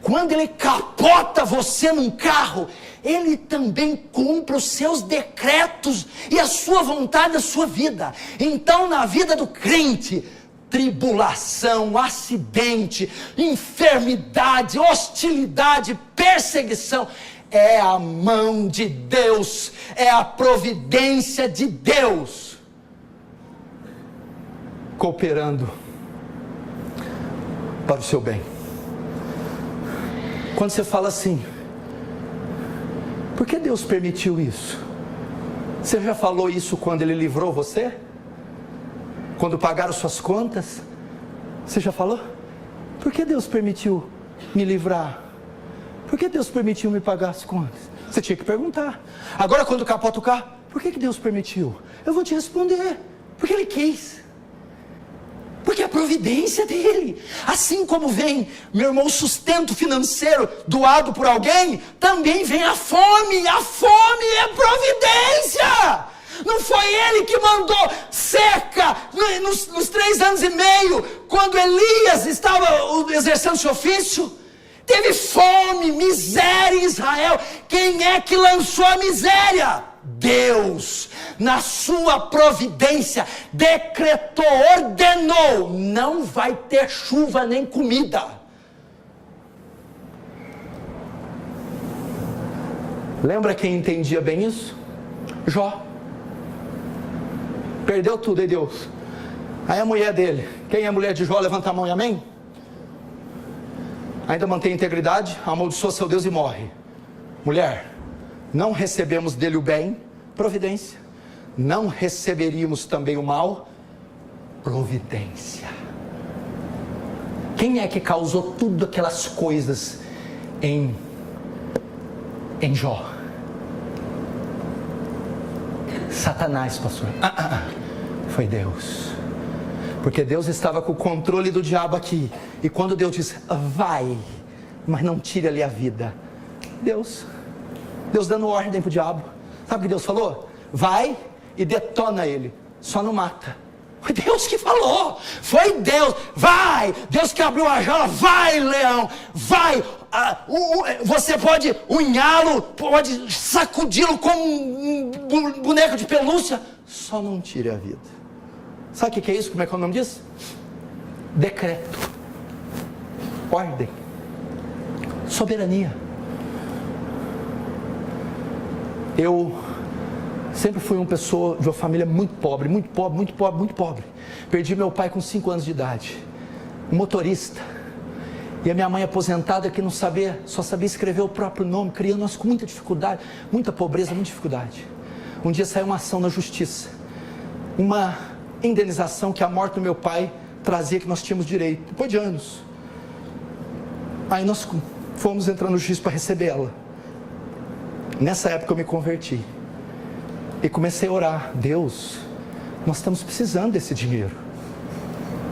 Quando Ele capota você num carro, Ele também cumpre os seus decretos e a sua vontade, a sua vida. Então, na vida do crente, tribulação, acidente, enfermidade, hostilidade, perseguição, é a mão de Deus, é a providência de Deus cooperando para o seu bem. Quando você fala assim: por que Deus permitiu isso? Você já falou isso quando Ele livrou você? Quando pagaram suas contas? Você já falou? Por que Deus permitiu me livrar? Por que Deus permitiu me pagar as contas? Você tinha que perguntar. Agora, quando capota o carro, por que Deus permitiu? Eu vou te responder. Porque Ele quis. Porque é a providência dele. Assim como vem, meu irmão, o sustento financeiro doado por alguém, também vem a fome. A fome é providência. Não foi ele que mandou seca nos 3 anos e meio, quando Elias estava exercendo seu ofício. Teve fome, miséria em Israel. Quem é que lançou a miséria? Deus, na sua providência, decretou, ordenou: não vai ter chuva nem comida. Lembra quem entendia bem isso? Jó. Perdeu tudo, hein, Deus? Aí a mulher dele, quem é a mulher de Jó? Levanta a mão e amém? Ainda mantém a integridade, amaldiçoa seu Deus e morre. Mulher, não recebemos dele o bem, providência. Não receberíamos também o mal, providência. Quem é que causou tudo aquelas coisas em Jó? Satanás, pastor. Foi Deus. Porque Deus estava com o controle do diabo aqui. E quando Deus disse: vai, mas não tire ali a vida. Deus dando ordem para o diabo. Sabe o que Deus falou? Vai e detona ele, só não mata. Foi Deus que falou. Foi Deus. Vai. Deus que abriu a jaula. Vai, leão. Vai. Você pode unhá-lo, pode sacudi-lo como um boneco de pelúcia, só não tire a vida. Sabe o que é isso? Como é que é o nome disso? Decreto, ordem, soberania. Eu sempre fui uma pessoa de uma família muito pobre. Perdi meu pai com 5 anos de idade, um motorista. E a minha mãe aposentada que não sabia, só sabia escrever o próprio nome, criando nós com muita dificuldade, muita pobreza, muita dificuldade. Um dia saiu uma ação na justiça, uma indenização que a morte do meu pai trazia, que nós tínhamos direito, depois de anos. Aí nós fomos entrar no juízo para receber ela. Nessa época eu me converti e comecei a orar: Deus, nós estamos precisando desse dinheiro.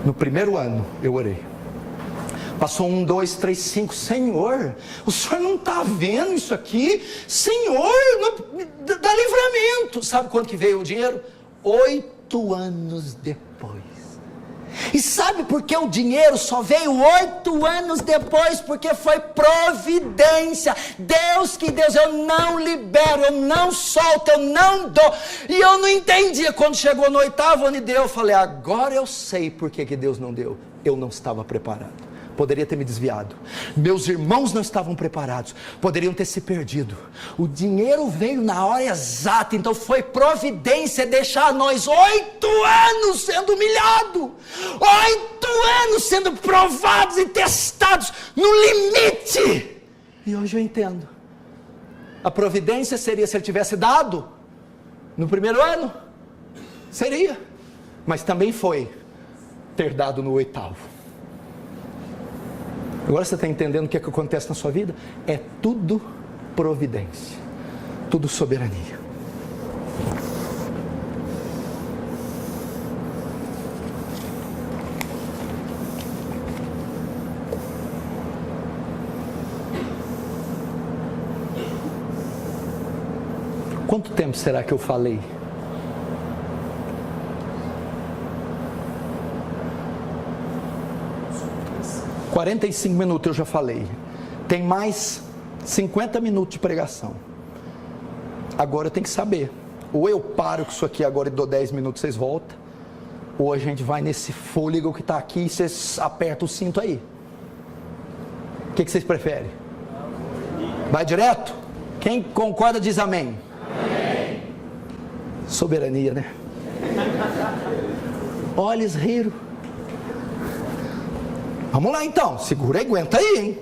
No primeiro ano eu orei. Passou 1, 2, 3, 5. Senhor, o Senhor não está vendo isso aqui? Senhor, dá livramento. Sabe quanto que veio o dinheiro? 8 anos depois. E sabe por que o dinheiro só veio 8 anos depois? Porque foi providência. Deus que Deus, eu não libero, eu não solto, eu não dou. E eu não entendia. Quando chegou no 8º ano e deu, eu falei: agora eu sei por que Deus não deu. Eu não estava preparado. Poderia ter me desviado. Meus irmãos não estavam preparados. Poderiam ter se perdido. O dinheiro veio na hora exata. Então foi providência deixar nós 8 anos sendo humilhados. 8 anos sendo provados e testados no limite. E hoje eu entendo. A providência seria se ele tivesse dado no primeiro ano. Seria. Mas também foi ter dado no 8º. Agora você está entendendo o que é que acontece na sua vida? É tudo providência, tudo soberania. Quanto tempo será que eu falei? – 45 minutos eu já falei. Tem mais 50 minutos de pregação. Agora eu tenho que saber. Ou eu paro com isso aqui agora e dou 10 minutos, vocês voltam. Ou a gente vai nesse fôlego que está aqui e vocês apertam o cinto aí. O que vocês preferem? Vai direto? Quem concorda diz amém. Amém. Soberania, né? Olha, eles riram. Vamos lá então, segura e aguenta aí, hein?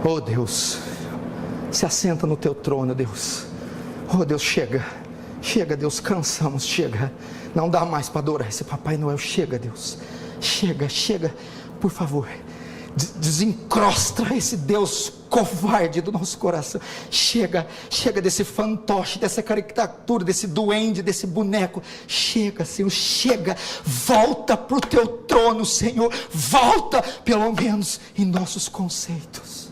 Oh Deus, se assenta no teu trono, Deus. Oh Deus, chega, Deus, cansamos, chega. Não dá mais para adorar esse Papai Noel, chega, Deus. Chega, por favor. desencrostra esse Deus covarde do nosso coração. Chega desse fantoche, dessa caricatura, desse duende, desse boneco. Chega, Senhor, chega. Volta para o teu trono, Senhor. Volta, pelo menos, em nossos conceitos.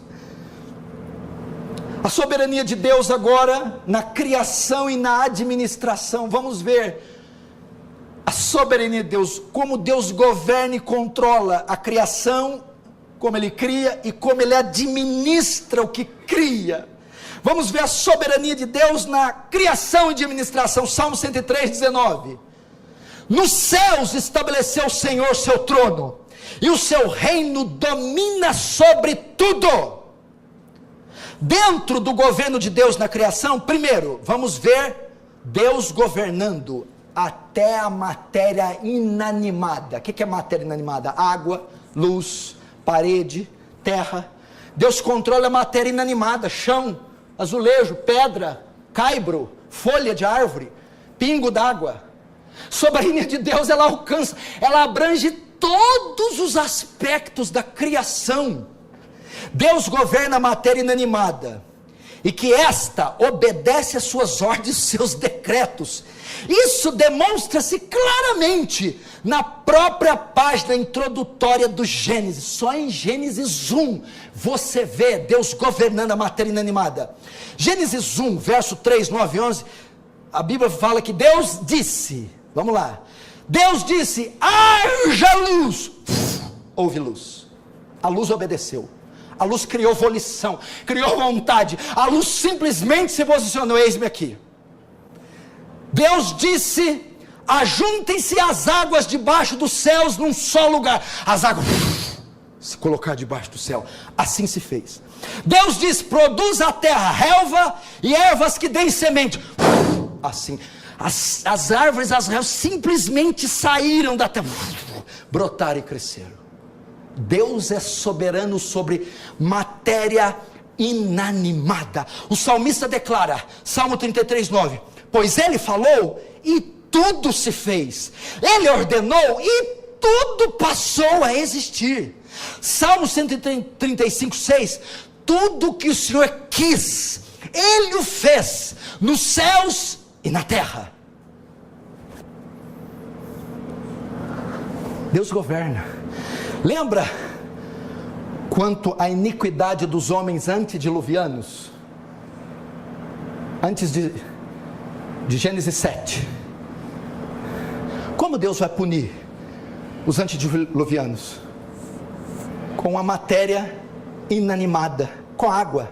A soberania de Deus agora, na criação e na administração. Vamos ver a soberania de Deus, como Deus governa e controla a criação, como Ele cria e como Ele administra o que cria. Vamos ver a soberania de Deus na criação e administração. Salmo 103, 19. Nos céus estabeleceu o Senhor seu trono, e o seu reino domina sobre tudo. Dentro do governo de Deus na criação, primeiro, vamos ver Deus governando até a matéria inanimada. O que é matéria inanimada? Água, luz, parede, terra. Deus controla a matéria inanimada: chão, azulejo, pedra, caibro, folha de árvore, pingo d'água. Soberania de Deus, ela alcança, ela abrange todos os aspectos da criação. Deus governa a matéria inanimada, e que esta obedece às suas ordens, seus decretos. Isso demonstra-se claramente na própria página introdutória do Gênesis. Só em Gênesis 1 você vê Deus governando a matéria inanimada. Gênesis 1, verso 3, 9 e 11, a Bíblia fala que Deus disse, vamos lá, Deus disse: haja luz. Houve luz. A luz obedeceu. A luz criou volição, criou vontade. A luz simplesmente se posicionou: eis-me aqui. Deus disse: ajuntem-se as águas debaixo dos céus num só lugar. As águas se colocar debaixo do céu. Assim se fez. Deus disse: produz a terra relva e ervas que deem semente. Assim, as árvores, as relvas simplesmente saíram da terra, brotaram e cresceram. Deus é soberano sobre matéria inanimada. O salmista declara, Salmo 33, 9: pois Ele falou e tudo se fez. Ele ordenou e tudo passou a existir. Salmo 135, 6: tudo que o Senhor quis, Ele o fez, nos céus e na terra. Deus governa. Lembra quanto à iniquidade dos homens antediluvianos? Antes de Gênesis 7. Como Deus vai punir os antediluvianos? Com a matéria inanimada, com a água.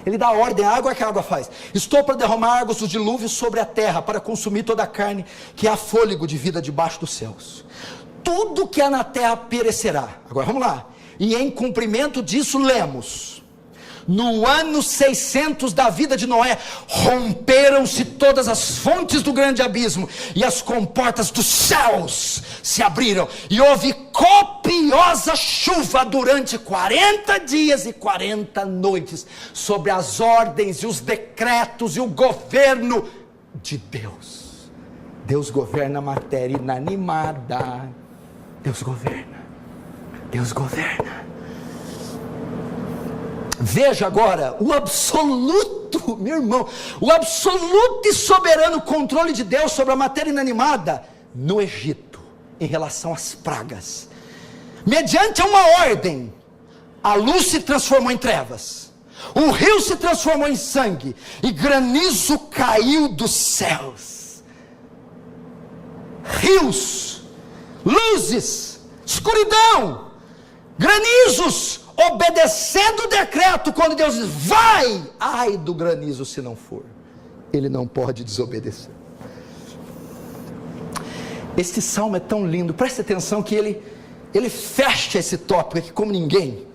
Ele dá ordem à água, que a água faz: estou para derramar águas do dilúvio sobre a terra, para consumir toda a carne que há fôlego de vida debaixo dos céus. Tudo que há na terra perecerá. Agora vamos lá. E em cumprimento disso lemos: no ano 600 da vida de Noé, romperam-se todas as fontes do grande abismo, e as comportas dos céus se abriram, e houve copiosa chuva durante 40 dias e 40 noites, sobre as ordens e os decretos e o governo de Deus. Deus governa a matéria inanimada. Deus governa. Deus governa. Veja agora o absoluto, meu irmão, o absoluto e soberano controle de Deus sobre a matéria inanimada no Egito, em relação às pragas. Mediante uma ordem, a luz se transformou em trevas, o rio se transformou em sangue, e granizo caiu dos céus. Rios, luzes, escuridão, granizos, obedecendo o decreto. Quando Deus diz vai, ai do granizo se não for. Ele não pode desobedecer. Este salmo é tão lindo, preste atenção que ele fecha esse tópico aqui como ninguém.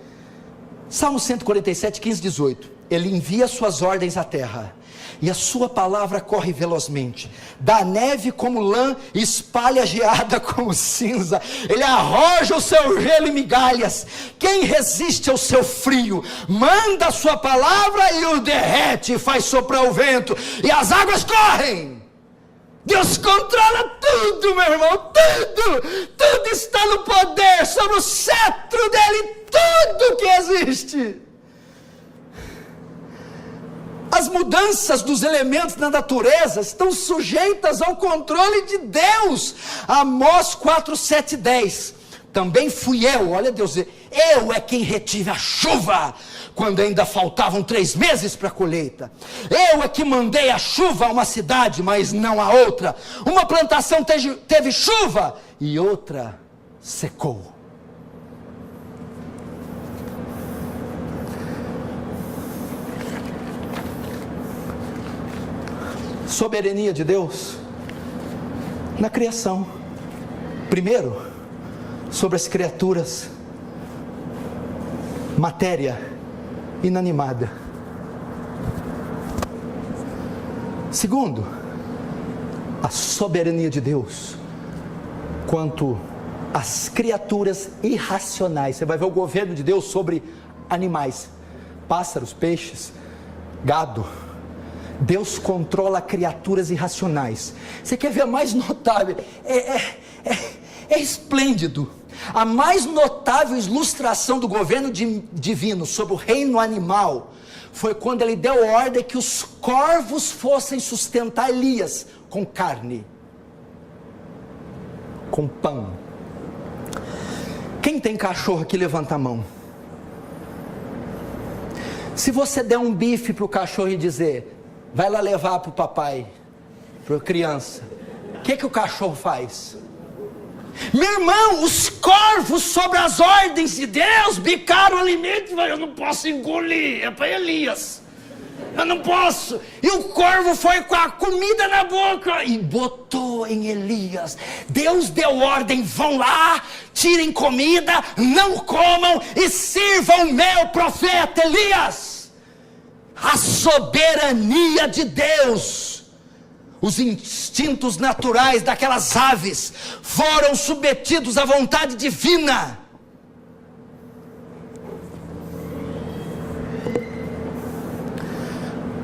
Salmo 147, 15, 18: ele envia suas ordens à terra, e a sua palavra corre velozmente. Dá neve como lã, e espalha a geada como cinza. Ele arroja o seu gelo em migalhas. Quem resiste ao seu frio? Manda a sua palavra e o derrete, faz soprar o vento, e as águas correm. Deus controla tudo, meu irmão, tudo está no poder, sobre o cetro dele, existe. As mudanças dos elementos na natureza estão sujeitas ao controle de Deus. Amós 4, 7, 10. Também fui eu, olha Deus, eu é quem retive a chuva, quando ainda faltavam 3 meses para a colheita. Eu é que mandei a chuva a uma cidade, mas não a outra. Uma plantação teve chuva e outra secou. Soberania de Deus na criação. Primeiro, sobre as criaturas, matéria inanimada. Segundo, a soberania de Deus quanto às criaturas irracionais. Você vai ver o governo de Deus sobre animais, pássaros, peixes, gado. Deus controla criaturas irracionais. Você quer ver a mais notável? É esplêndido. A mais notável ilustração do governo divino sobre o reino animal foi quando ele deu ordem que os corvos fossem sustentar Elias com carne, com pão. Quem tem cachorro aqui, levanta a mão. Se você der um bife para o cachorro e dizer, vai lá levar para o papai, para a criança, o que o cachorro faz? Meu irmão, os corvos, sobre as ordens de Deus, bicaram o alimento e falaram, eu não posso engolir, é para Elias, eu não posso. E o corvo foi com a comida na boca e botou em Elias. Deus deu ordem, vão lá, tirem comida, não comam e sirvam o meu profeta Elias. A soberania de Deus, os instintos naturais daquelas aves foram submetidos à vontade divina.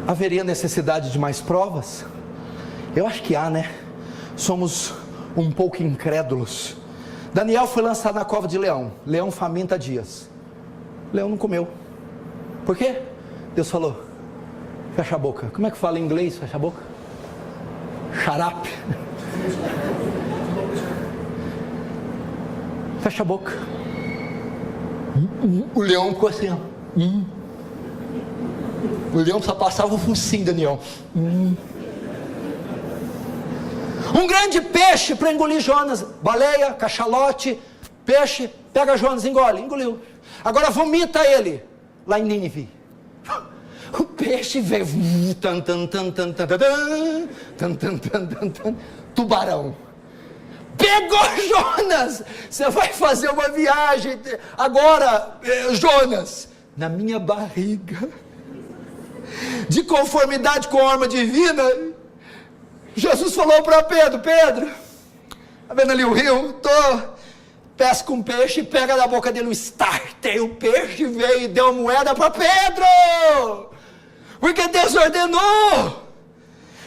Haveria necessidade de mais provas? Eu acho que há, né? Somos um pouco incrédulos. Daniel foi lançado na cova de leão. Leão faminta dias. Leão não comeu. Por quê? Deus falou, fecha a boca. Como é que fala em inglês, fecha a boca? Shut up. Fecha a boca. O leão ficou assim, ó. O leão só passava o focinho, Daniel. Um grande peixe para engolir Jonas. Baleia, cachalote, peixe, pega Jonas, engoliu. Agora vomita ele, lá em Nínive. O peixe veio, tubarão, pegou Jonas. Você vai fazer uma viagem agora, Jonas, na minha barriga, de conformidade com a norma divina. Jesus falou para Pedro, tá vendo ali o rio? Pesca um peixe e pega da boca dele um starter. O peixe veio e deu moeda para Pedro, porque Deus ordenou.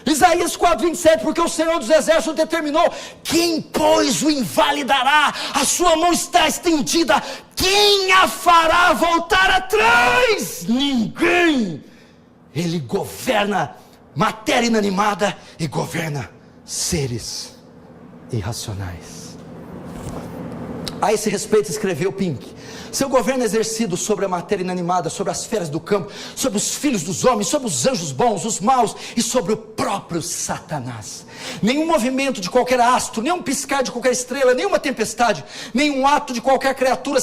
Isaías 4:27, porque o Senhor dos Exércitos determinou, quem pois o invalidará? A sua mão está estendida, quem a fará voltar atrás? Ninguém. Ele governa matéria inanimada e governa seres irracionais. A esse respeito escreveu Pink, seu governo é exercido sobre a matéria inanimada, sobre as feras do campo, sobre os filhos dos homens, sobre os anjos bons, os maus e sobre o próprio Satanás. Nenhum movimento de qualquer astro, nenhum piscar de qualquer estrela, nenhuma tempestade, nenhum ato de qualquer criatura,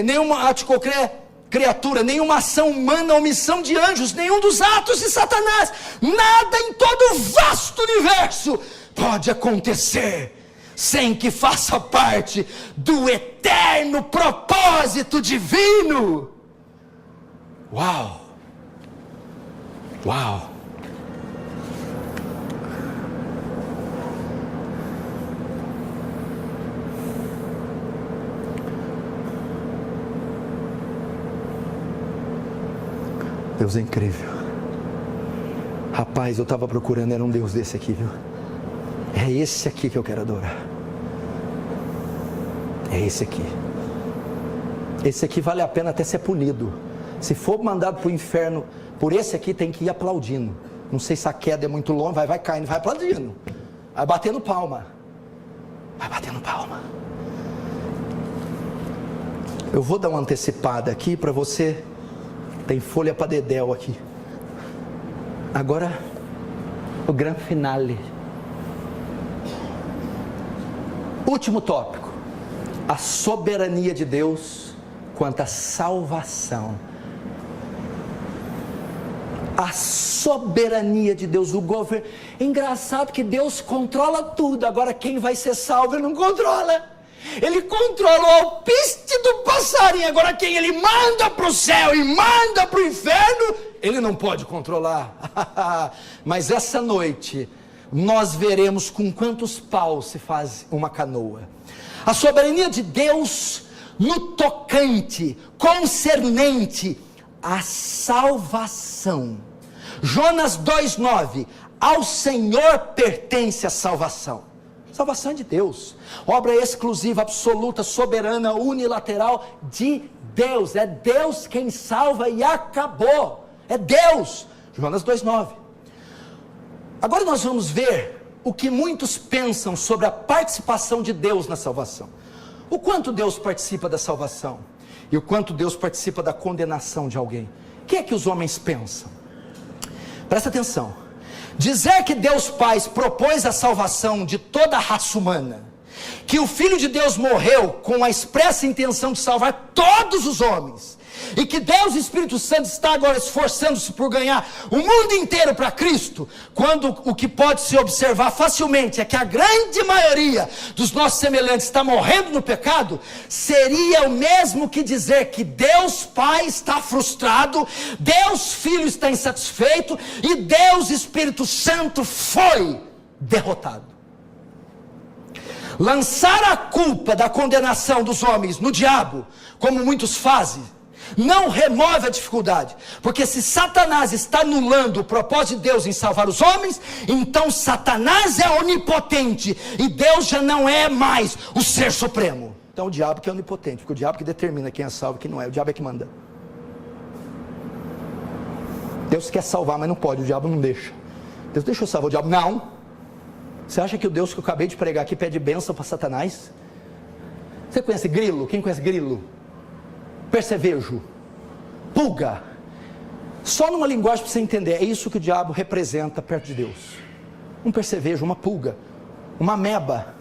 nenhum ato de qualquer criatura, nenhuma ação humana ou missão de anjos, nenhum dos atos de Satanás, nada em todo o vasto universo pode acontecer sem que faça parte do eterno propósito divino. Uau! Uau! Deus é incrível. Rapaz, eu estava procurando, era um Deus desse aqui, viu? É esse aqui que eu quero adorar. É esse aqui. Esse aqui vale a pena até ser punido. Se for mandado para o inferno por esse aqui, tem que ir aplaudindo. Não sei se a queda é muito longa, vai caindo, vai aplaudindo. Vai batendo palma. Vai batendo palma. Eu vou dar uma antecipada aqui para você. Tem folha para dedéu aqui. Agora, o grande finale. Último tópico. A soberania de Deus quanto à salvação. A soberania de Deus, o governo. Engraçado que Deus controla tudo. Agora quem vai ser salvo ele não controla. Ele controla o alpiste do passarinho. Agora quem ele manda para o céu e manda para o inferno, ele não pode controlar. Mas essa noite nós veremos com quantos paus se faz uma canoa. A soberania de Deus no tocante, concernente à salvação. Jonas 2,9: ao Senhor pertence a salvação. Salvação é de Deus, obra exclusiva, absoluta, soberana, unilateral de Deus. É Deus quem salva e acabou. É Deus. Jonas 2,9. Agora nós vamos ver o que muitos pensam sobre a participação de Deus na salvação. O quanto Deus participa da salvação e o quanto Deus participa da condenação de alguém. O que é que os homens pensam? Presta atenção. Dizer que Deus Pai propôs a salvação de toda a raça humana, que o Filho de Deus morreu com a expressa intenção de salvar todos os homens, e que Deus Espírito Santo está agora esforçando-se por ganhar o mundo inteiro para Cristo, quando o que pode se observar facilmente é que a grande maioria dos nossos semelhantes está morrendo no pecado, seria o mesmo que dizer que Deus Pai está frustrado, Deus Filho está insatisfeito e Deus Espírito Santo foi derrotado. Lançar a culpa da condenação dos homens no diabo, como muitos fazem, não remove a dificuldade, porque se Satanás está anulando o propósito de Deus em salvar os homens, então Satanás é onipotente e Deus já não é mais o ser supremo. Então o diabo que é onipotente, porque o diabo que determina quem é salvo e quem não é, o diabo é que manda. Deus quer salvar, mas não pode, o diabo não deixa. Deus deixa eu salvar, o diabo não. Você acha que o Deus que eu acabei de pregar aqui pede bênção para Satanás? Você conhece grilo? Quem conhece grilo? Percevejo, pulga. Só numa linguagem para você entender, é isso que o diabo representa perto de Deus. Um percevejo, uma pulga, uma ameba.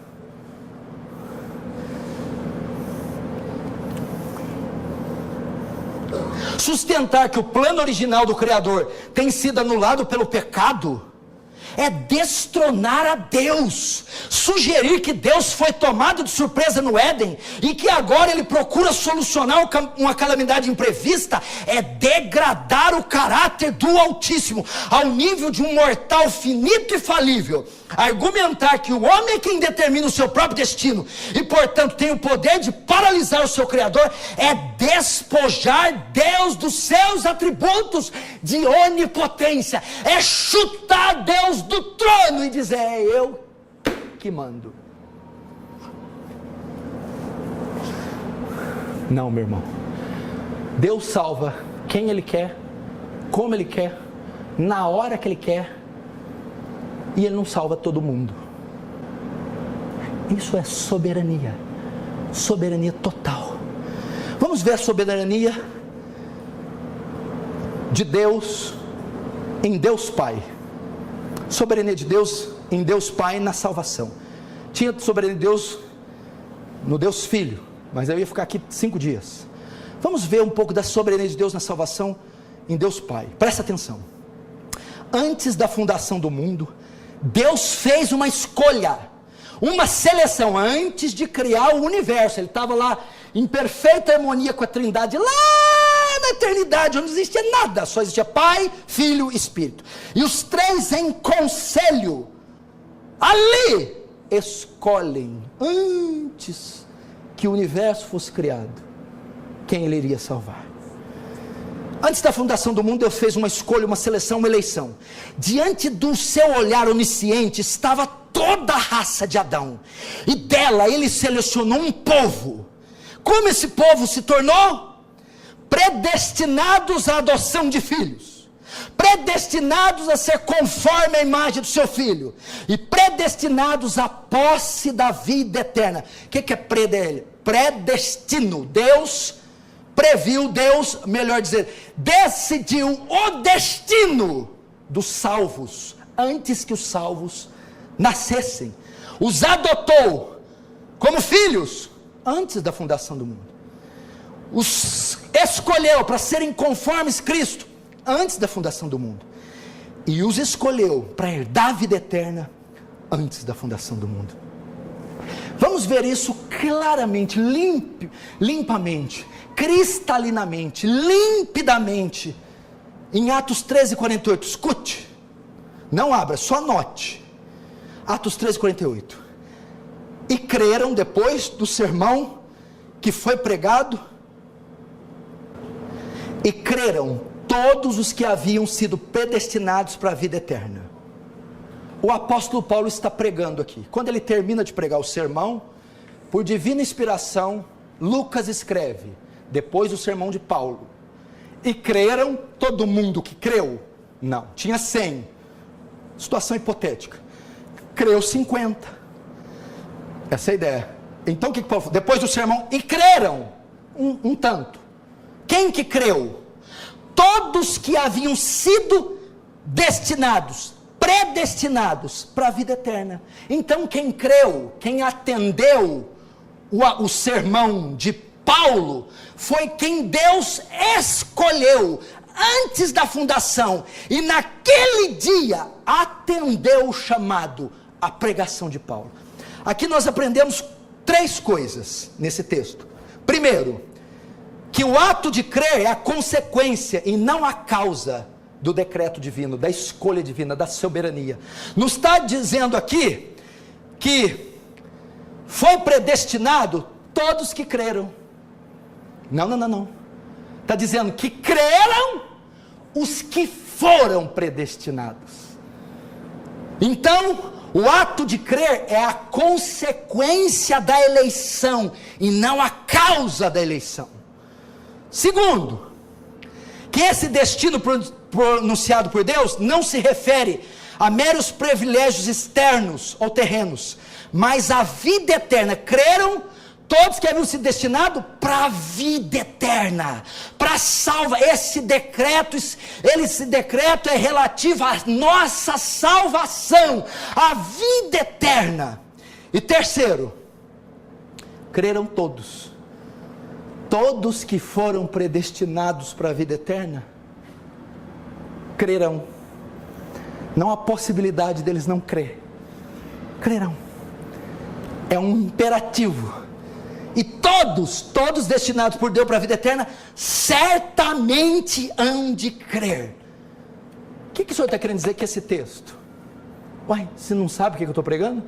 Sustentar que o plano original do Criador tem sido anulado pelo pecado é destronar a Deus. Sugerir que Deus foi tomado de surpresa no Éden e que agora ele procura solucionar uma calamidade imprevista é degradar o caráter do Altíssimo ao nível de um mortal finito e falível. Argumentar que o homem é quem determina o seu próprio destino e portanto tem o poder de paralisar o seu Criador é despojar Deus dos seus atributos de onipotência, é chutar Deus do trono e dizer: é eu que mando. Não, meu irmão. Deus salva quem Ele quer, como Ele quer, na hora que Ele quer, e Ele não salva todo mundo. Isso é soberania, soberania total. Vamos ver a soberania de Deus em Deus Pai. Soberania de Deus em Deus Pai na salvação. Tinha soberania de Deus no Deus Filho, mas eu ia ficar aqui 5 dias. Vamos ver um pouco da soberania de Deus na salvação em Deus Pai. Presta atenção. Antes da fundação do mundo, Deus fez uma escolha, uma seleção. Antes de criar o universo, Ele estava lá em perfeita harmonia com a Trindade, lá na eternidade, onde não existia nada, só existia Pai, Filho e Espírito, e os três em conselho, ali, escolhem, antes que o universo fosse criado, quem Ele iria salvar. Antes da fundação do mundo, Deus fez uma escolha, uma seleção, uma eleição. Diante do seu olhar onisciente estava toda a raça de Adão, e dela Ele selecionou um povo, Como esse povo se tornou? Predestinados à adoção de filhos, predestinados a ser conforme a imagem do seu filho, e predestinados à posse da vida eterna. O que é predestino? Deus previu, melhor dizer, decidiu o destino dos salvos, antes que os salvos nascessem. Os adotou como filhos, antes da fundação do mundo. Os escolheu para serem conformes Cristo, antes da fundação do mundo. E os escolheu para herdar a vida eterna, antes da fundação do mundo. Vamos ver isso claramente, limpamente, cristalinamente, limpidamente, em Atos 13:48. Escute, não abra, só anote. Atos 13:48. E creram, depois do sermão que foi pregado, e creram todos os que haviam sido predestinados para a vida eterna. O apóstolo Paulo está pregando aqui. Quando ele termina de pregar o sermão, por divina inspiração, Lucas escreve, depois do sermão de Paulo: e creram todo mundo que creu? Não, tinha 100, situação hipotética, creu 50, essa é a ideia. Então o que Paulo falou? Depois do sermão, e creram um tanto. Quem que creu? Todos que haviam sido destinados, predestinados para a vida eterna. Então quem creu, quem atendeu o sermão de Paulo, foi quem Deus escolheu antes da fundação, e naquele dia atendeu o chamado, a pregação de Paulo. Aqui nós aprendemos 3 coisas nesse texto. Primeiro, que o ato de crer é a consequência e não a causa do decreto divino, da escolha divina, da soberania. Não está dizendo aqui que foi predestinado todos que creram. Não. Está dizendo que creram os que foram predestinados. Então, o ato de crer é a consequência da eleição e não a causa da eleição. Segundo, que esse destino pronunciado por Deus não se refere a meros privilégios externos ou terrenos, mas a vida eterna. Creram todos que haviam sido destinados para a vida eterna, para salva. Esse decreto é relativo à nossa salvação, à vida eterna. E terceiro, creram todos que foram predestinados para a vida eterna, crerão. Não há possibilidade deles não crer. Crerão. É um imperativo. E todos destinados por Deus para a vida eterna, certamente hão de crer. O que o senhor está querendo dizer com esse texto? Uai, você não sabe o que eu estou pregando?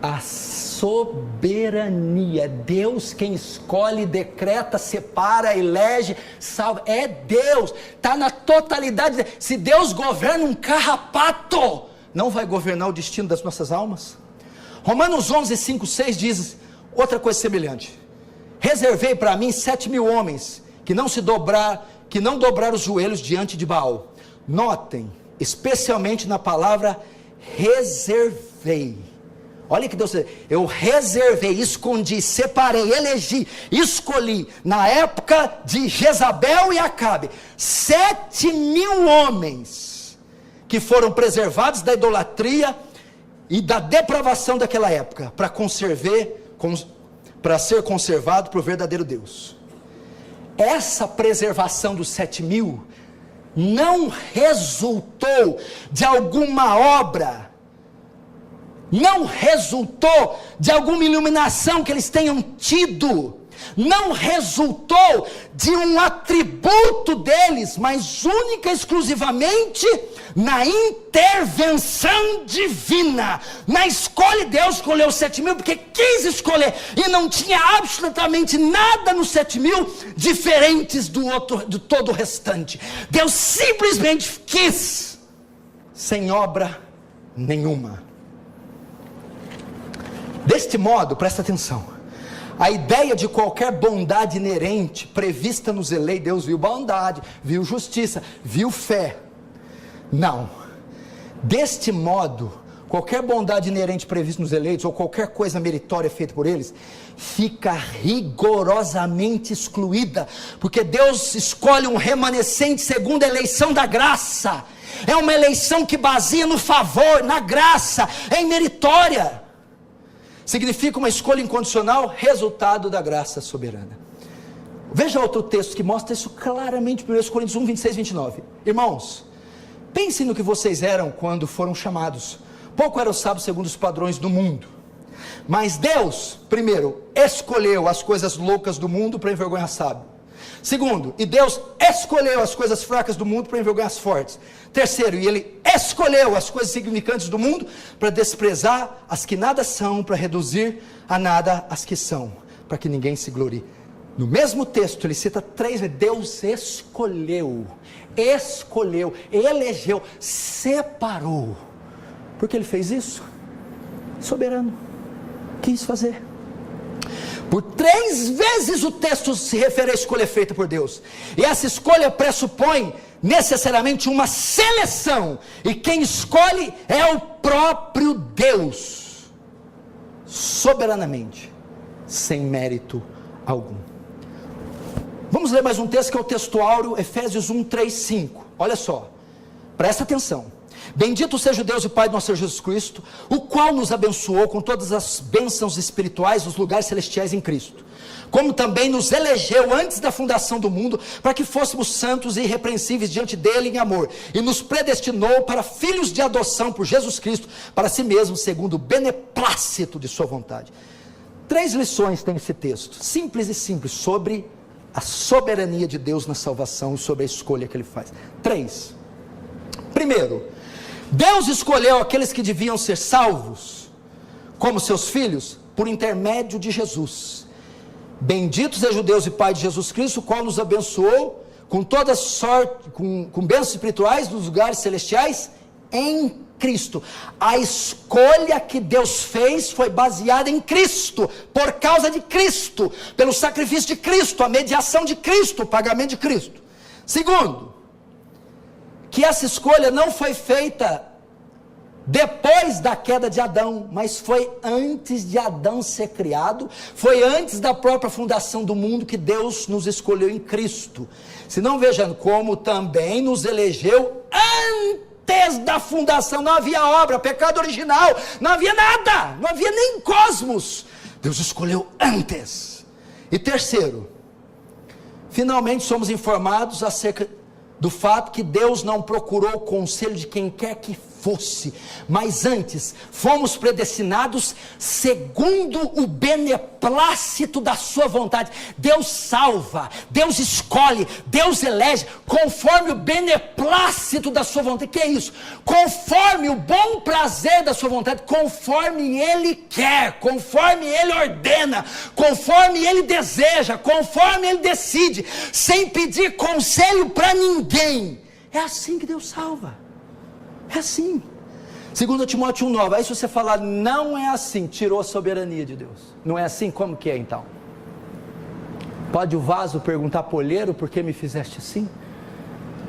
A soberania, Deus quem escolhe, decreta, separa, elege, salva, é Deus, está na totalidade. Se Deus governa um carrapato, não vai governar o destino das nossas almas? Romanos 11, 5, 6 diz outra coisa semelhante: reservei para mim 7.000 homens que não dobraram os joelhos diante de Baal. Notem, especialmente na palavra reservei. Olha que Deus, eu reservei, escondi, separei, elegi, escolhi, na época de Jezabel e Acabe, 7.000 homens, que foram preservados da idolatria e da depravação daquela época, para ser conservado para o verdadeiro Deus. Essa preservação dos 7.000, não resultou de alguma obra, não resultou de alguma iluminação que eles tenham tido, não resultou de um atributo deles, mas única e exclusivamente na intervenção divina, na escolha. Deus escolheu os 7.000 porque quis escolher, e não tinha absolutamente nada nos 7.000 diferentes de todo o restante. Deus simplesmente quis, sem obra nenhuma. Deste modo, presta atenção, A ideia de qualquer bondade inerente prevista nos eleitos, Deus viu bondade, viu justiça, viu fé. Não. Deste modo, qualquer bondade inerente prevista nos eleitos, ou qualquer coisa meritória feita por eles, fica rigorosamente excluída, porque Deus escolhe um remanescente segundo a eleição da graça. É uma eleição que baseia no favor, na graça, é meritória. Significa uma escolha incondicional, resultado da graça soberana. Veja outro texto que mostra isso claramente, 1 Coríntios 1, 26 e 29. Irmãos, pensem no que vocês eram quando foram chamados. Pouco eram sábios segundo os padrões do mundo. Mas Deus, primeiro, escolheu as coisas loucas do mundo para envergonhar sábio. Segundo, e Deus escolheu as coisas fracas do mundo para envergonhar as fortes. Terceiro, e Ele escolheu as coisas significantes do mundo para desprezar as que nada são, para reduzir a nada as que são, para que ninguém se glorie. No mesmo texto, ele cita 3 vezes, Deus escolheu, elegeu, separou. Por que Ele fez isso? Soberano, quis fazer. Por 3 vezes o texto se refere à escolha feita por Deus. E essa escolha pressupõe necessariamente uma seleção. E quem escolhe é o próprio Deus. Soberanamente. Sem mérito algum. Vamos ler mais um texto que é o texto áureo, Efésios 1, 3, 5. Olha só. Presta atenção. Bendito seja o Deus e Pai do nosso Senhor Jesus Cristo, o qual nos abençoou com todas as bênçãos espirituais nos lugares celestiais em Cristo, como também nos elegeu antes da fundação do mundo, para que fôssemos santos e irrepreensíveis diante dele em amor, e nos predestinou para filhos de adoção por Jesus Cristo, para si mesmo, segundo o beneplácito de sua vontade. 3 lições tem esse texto, simples e simples, sobre a soberania de Deus na salvação e sobre a escolha que Ele faz. 3. Primeiro, Deus escolheu aqueles que deviam ser salvos como seus filhos por intermédio de Jesus. Bendito seja o Deus e Pai de Jesus Cristo, o qual nos abençoou com toda sorte, com bênçãos espirituais nos lugares celestiais em Cristo. A escolha que Deus fez foi baseada em Cristo, por causa de Cristo, pelo sacrifício de Cristo, a mediação de Cristo, o pagamento de Cristo. Segundo, que essa escolha não foi feita depois da queda de Adão, mas foi antes de Adão ser criado, foi antes da própria fundação do mundo que Deus nos escolheu em Cristo. Se não, vejam como também nos elegeu antes da fundação. Não havia obra, pecado original, não havia nada, não havia nem cosmos. Deus escolheu antes. E terceiro, finalmente somos informados acerca do fato que Deus não procurou o conselho de quem quer que fosse, mas antes fomos predestinados segundo o beneplácito da sua vontade. Deus salva, Deus escolhe, Deus elege conforme o beneplácito da sua vontade. Que é isso? Conforme o bom prazer da sua vontade, conforme Ele quer, conforme Ele ordena, conforme Ele deseja, conforme Ele decide, sem pedir conselho para ninguém. É assim que Deus salva. É assim. 2 Timóteo 1,9. Aí se você falar, não é assim, tirou a soberania de Deus. Não é assim, como que é então? Pode o vaso perguntar para o olheiro, por que me fizeste assim?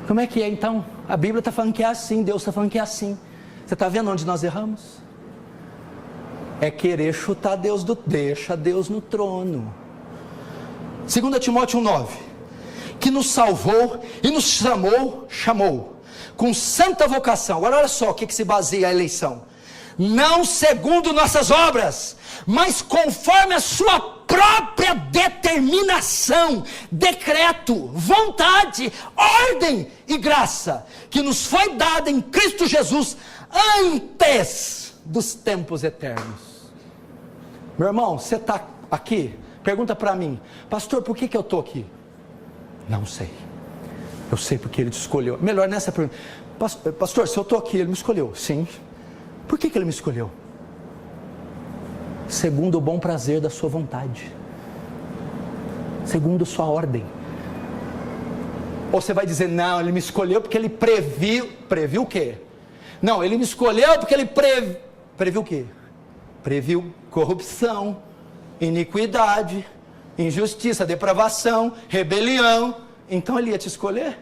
Como é que é então? A Bíblia está falando que é assim, Deus está falando que é assim. Você está vendo onde nós erramos? É querer chutar Deus deixa Deus no trono. 2 Timóteo 1,9. Que nos salvou e nos chamou com santa vocação. Agora olha só o que se baseia a eleição. Não segundo nossas obras, mas conforme a sua própria determinação, decreto, vontade, ordem e graça, que nos foi dada em Cristo Jesus, antes dos tempos eternos. Meu irmão, você está aqui? Pergunta para mim, pastor, por que eu estou aqui? Não sei. Eu sei porque Ele te escolheu. Melhor nessa pergunta. Pastor, se eu estou aqui, Ele me escolheu. Sim. Por que Ele me escolheu? Segundo o bom prazer da sua vontade. Segundo sua ordem. Ou você vai dizer, não, Ele me escolheu porque Ele previu. Previu o quê? Não, Ele me escolheu porque Ele previu o quê? Previu corrupção. iniquidade, injustiça, depravação, rebelião. Então ele ia te escolher?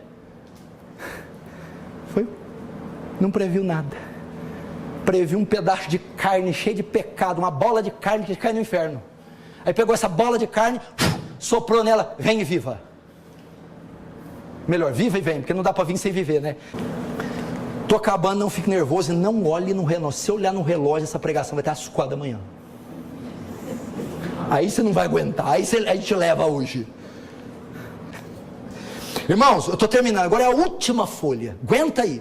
Não previu nada. Previu um pedaço de carne cheio de pecado, uma bola de carne que cai no inferno. Aí pegou essa bola de carne, soprou nela, vem e viva. Melhor, viva e vem, porque não dá para vir sem viver, né? Tô acabando, não fique nervoso e não olhe no relógio. Se eu olhar no relógio, essa pregação vai estar às 4 da manhã. Aí você não vai aguentar, aí a gente leva hoje. Irmãos, eu estou terminando, agora é a última folha, aguenta aí.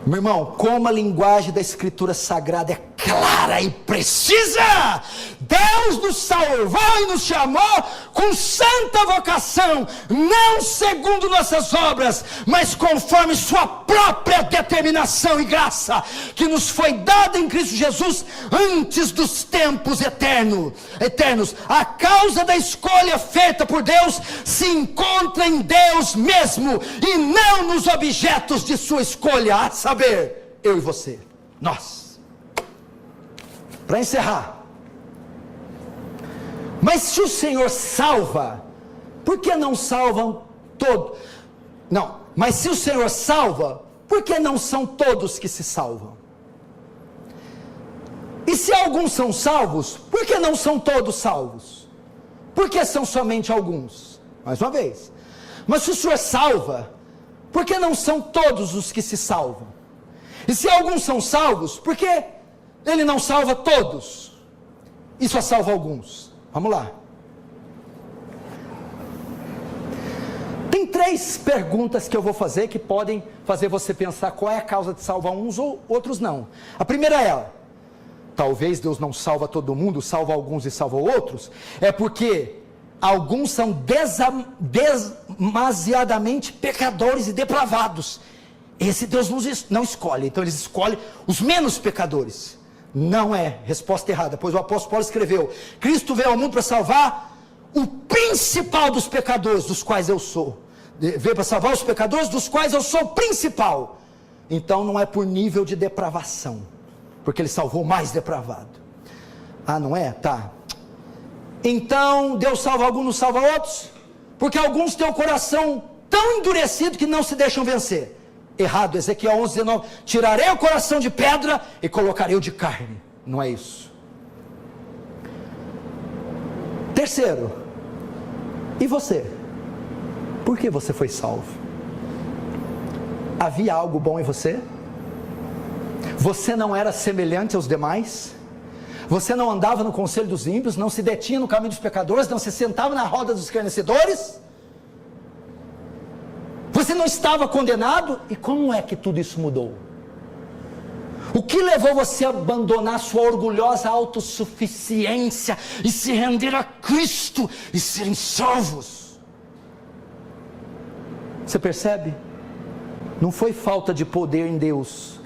Meu irmão, como a linguagem da Escritura Sagrada é clara e precisa, Deus nos salvou e nos chamou com santa vocação, não segundo nossas obras, mas conforme sua própria determinação e graça, que nos foi dada em Cristo Jesus antes dos tempos eternos. A causa da escolha feita por Deus se encontra em Deus mesmo, e não nos objetos de sua escolha, a saber, eu e você, nós. Para encerrar, mas se o Senhor salva, por que não salvam todos? Não, mas se o Senhor salva, por que não são todos que se salvam? E se alguns são salvos, por que não são todos salvos? Por que são somente alguns? Mais uma vez, mas se o Senhor salva, por que não são todos os que se salvam? E se alguns são salvos, por que Ele não salva todos e só salva alguns? Vamos lá. Tem 3 perguntas que eu vou fazer que podem fazer você pensar qual é a causa de salvar uns ou outros não. A primeira é, talvez Deus não salva todo mundo, salva alguns e salva outros, é porque alguns são demasiadamente pecadores e depravados. Esse Deus não escolhe, então eles escolhem os menos pecadores. Não é, resposta errada, pois o apóstolo Paulo escreveu: Cristo veio ao mundo para salvar o principal dos pecadores, dos quais eu sou. Veio para salvar os pecadores, dos quais eu sou o principal. Então não é por nível de depravação, porque ele salvou o mais depravado. Ah, não é? Tá. Então Deus salva alguns, não salva outros? Porque alguns têm o coração tão endurecido que não se deixam vencer. Errado, Ezequiel 11:19, tirarei o coração de pedra e colocarei o de carne. Não é isso. Terceiro, e você? Por que você foi salvo? Havia algo bom em você? Você não era semelhante aos demais? Você não andava no conselho dos ímpios, não se detinha no caminho dos pecadores, não se sentava na roda dos escarnecedores? Você não estava condenado? E como é que tudo isso mudou? O que levou você a abandonar sua orgulhosa autossuficiência e se render a Cristo e serem salvos? Você percebe? Não foi falta de poder em Deus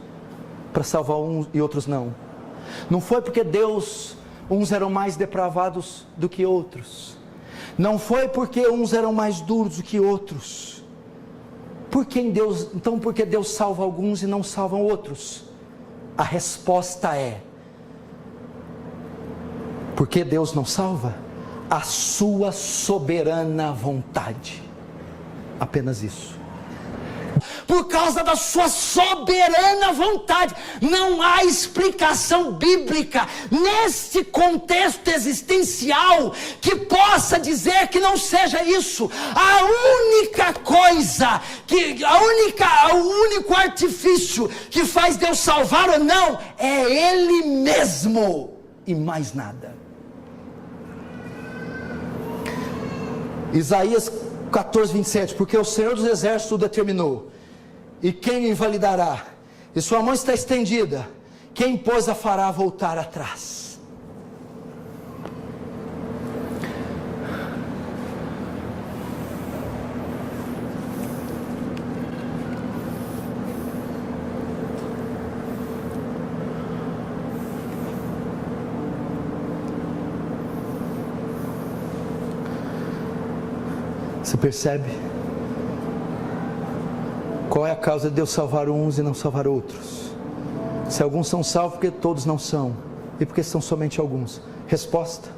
para salvar uns e outros não. Não foi porque uns eram mais depravados do que outros. Não foi porque uns eram mais duros do que outros. Por que Deus salva alguns e não salva outros? A resposta é: por que Deus não salva? A sua soberana vontade. Apenas isso. Por causa da sua soberana vontade. Não há explicação bíblica neste contexto existencial que possa dizer que não seja isso. A única coisa, o único artifício que faz Deus salvar ou não é Ele mesmo e mais nada. Isaías 14:27, porque o Senhor dos Exércitos o determinou, e quem invalidará? E sua mão está estendida, quem pois a fará voltar atrás? Você percebe? Qual é a causa de Deus salvar uns e não salvar outros? Se alguns são salvos, porque todos não são, e porque são somente alguns. Resposta: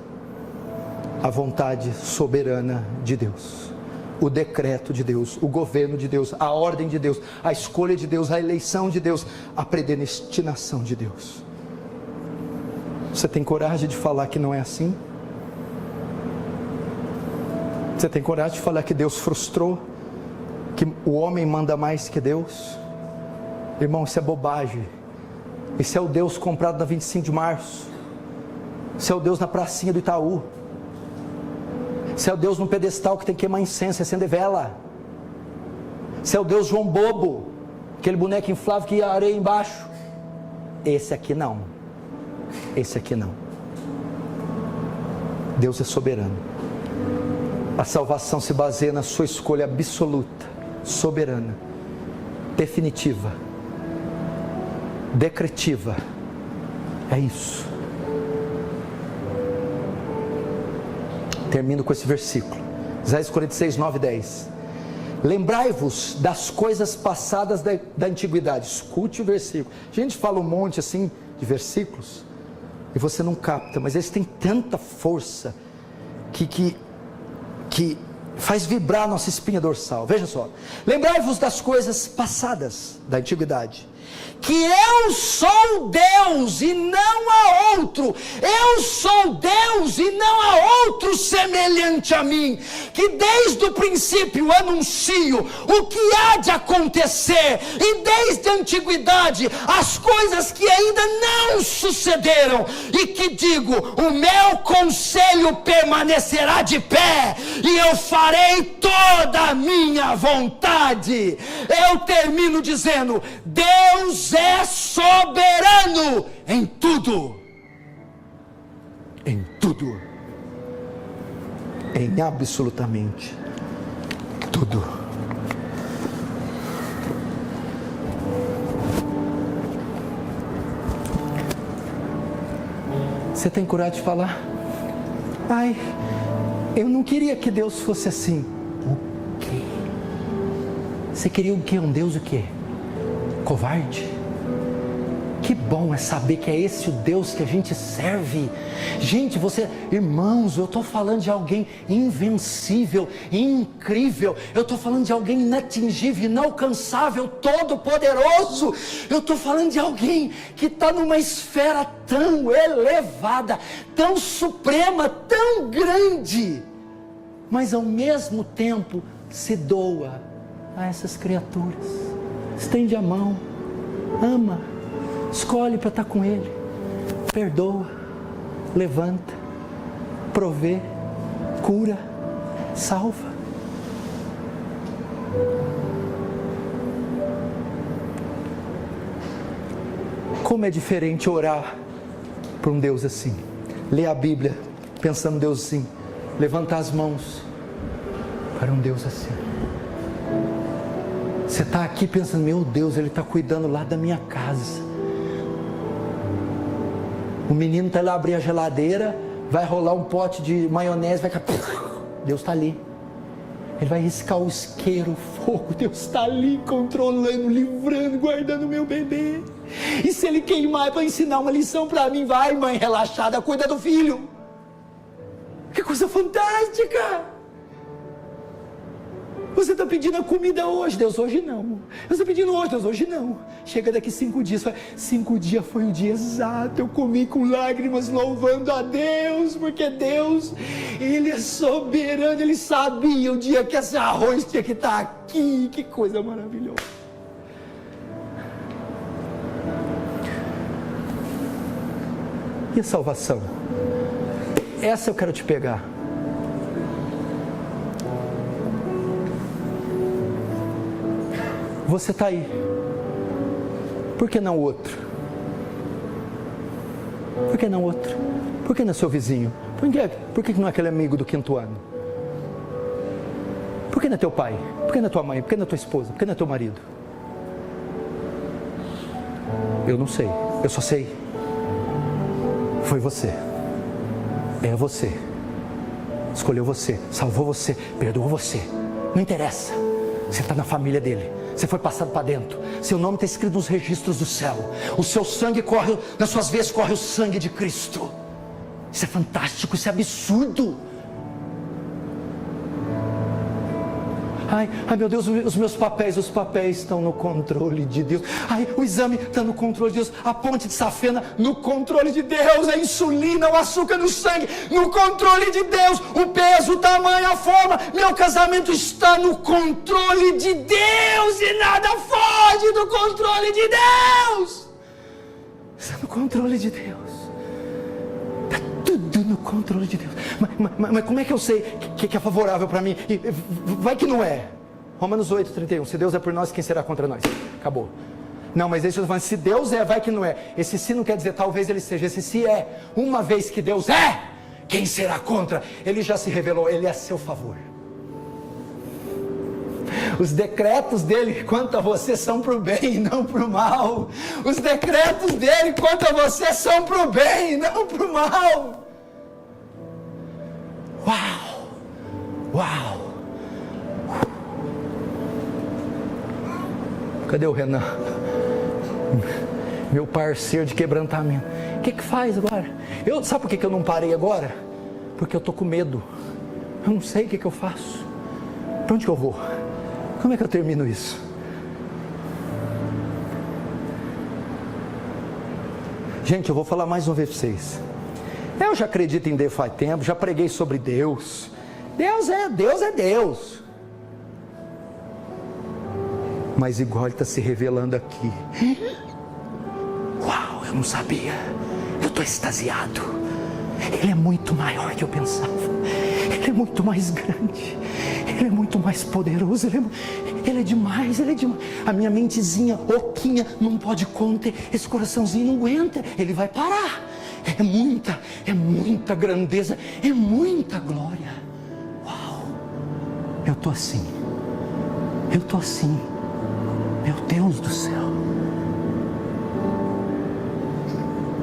a vontade soberana de Deus, o decreto de Deus, o governo de Deus, a ordem de Deus, a escolha de Deus, a eleição de Deus, a predestinação de Deus. Você tem coragem de falar que não é assim? Você tem coragem de falar que Deus frustrou? Que o homem manda mais que Deus? Irmão, isso é bobagem. Esse é o Deus comprado na 25 de março. Esse é o Deus na pracinha do Itaú. Esse é o Deus no pedestal que tem que queimar incenso e acender vela. Esse é o Deus João Bobo, aquele boneco inflável que ia areia embaixo. Esse aqui não. Esse aqui não. Deus é soberano. A salvação se baseia na sua escolha absoluta, soberana, definitiva, decretiva. É isso. Termino com esse versículo, Isaías 46, 9 e 10. Lembrai-vos das coisas passadas da antiguidade. Escute o versículo. A gente fala um monte assim de versículos e você não capta, mas eles têm tanta força que faz vibrar a nossa espinha dorsal. Veja só: lembrai-vos das coisas passadas da antiguidade, que eu sou Deus e não há outro. Eu sou Deus e não há outro semelhante a mim, que desde o princípio anuncio o que há de acontecer, e desde a antiguidade as coisas que ainda não sucederam, e que digo: o meu conselho permanecerá de pé, e eu farei toda a minha vontade. Eu termino dizendo: Deus é soberano em tudo. Em tudo. Em absolutamente tudo. Você tem coragem de falar: ai, eu não queria que Deus fosse assim. O quê? Você queria o quê? Um Deus o quê? Covarde? Que bom é saber que é esse o Deus que a gente serve. Gente, irmãos, eu estou falando de alguém invencível, incrível. Eu estou falando de alguém inatingível, inalcançável, todo-poderoso. Eu estou falando de alguém que está numa esfera tão elevada, tão suprema, tão grande, mas ao mesmo tempo se doa a essas criaturas. Estende a mão, ama, escolhe para estar com Ele, perdoa, levanta, provê, cura, salva. Como é diferente orar para um Deus assim, ler a Bíblia pensando em Deus assim, levantar as mãos para um Deus assim. Você está aqui pensando: meu Deus, Ele está cuidando lá da minha casa. O menino está lá, abrir a geladeira, vai rolar um pote de maionese, vai cair. Deus está ali. Ele vai riscar o isqueiro, o fogo. Deus está ali, controlando, livrando, guardando o meu bebê. E se ele queimar é para ensinar uma lição para mim, vai, mãe relaxada, cuida do filho. Que coisa fantástica! Você está pedindo a comida hoje, Deus, hoje não. Você está pedindo hoje, Deus, hoje não. Chega daqui 5 dias, 5 dias foi o dia exato. Eu comi com lágrimas, louvando a Deus, porque Deus, Ele é soberano. Ele sabia o dia que esse arroz tinha que estar aqui. Que coisa maravilhosa. E a salvação? Essa eu quero te pegar. Você está aí. Por que não outro? Por que não outro? Por que não seu vizinho? Por que não é aquele amigo do 5º ano? Por que não é teu pai? Por que não é tua mãe? Por que não é tua esposa? Por que não é teu marido? Eu não sei. Eu só sei. Foi você. É você. Escolheu você. Salvou você. Perdoou você. Não interessa. Você está na família dele. Você foi passado para dentro. Seu nome está escrito nos registros do céu. O seu sangue corre, nas suas veias corre o sangue de Cristo. Isso é fantástico, isso é absurdo. Ai, meu Deus, os meus papéis estão no controle de Deus. Ai, o exame está no controle de Deus. A ponte de safena no controle de Deus. A insulina, o açúcar no sangue no controle de Deus. O peso, o tamanho, a forma. Meu casamento está no controle de Deus e nada foge do controle de Deus. Está no controle de Deus. Está tudo no controle de Deus. Mas como é que eu sei que é favorável para mim? Vai que não é. Romanos 8:31. Se Deus é por nós, quem será contra nós? Acabou. Não, mas esse eu estou falando, se Deus é, vai que não é. Esse se não quer dizer talvez ele seja. Esse se é. Uma vez que Deus é, quem será contra? Ele já se revelou, ele é a seu favor. Os decretos dele quanto a você são para o bem e não para o mal. Os decretos dele quanto a você são para o bem e não para o mal. Uau! Uau! Cadê o Renan? Meu parceiro de quebrantamento. O que faz agora? Sabe por que eu não parei agora? Porque eu estou com medo. Eu não sei o que eu faço. Para onde que eu vou? Como é que eu termino isso? Gente, eu vou falar mais uma vez para vocês. Eu já acredito em Deus faz tempo, já preguei sobre Deus. Deus é Deus. Mas igual Ele está se revelando aqui. Uau, eu não sabia. Eu estou extasiado. Ele é muito maior do que eu pensava. Ele é muito mais grande. Ele é muito mais poderoso. Ele é demais, Ele é demais. A minha mentezinha, oquinha, não pode conter. Esse coraçãozinho não aguenta. Ele vai parar. É muita grandeza. É muita glória. Uau. Eu estou assim. Meu Deus do céu.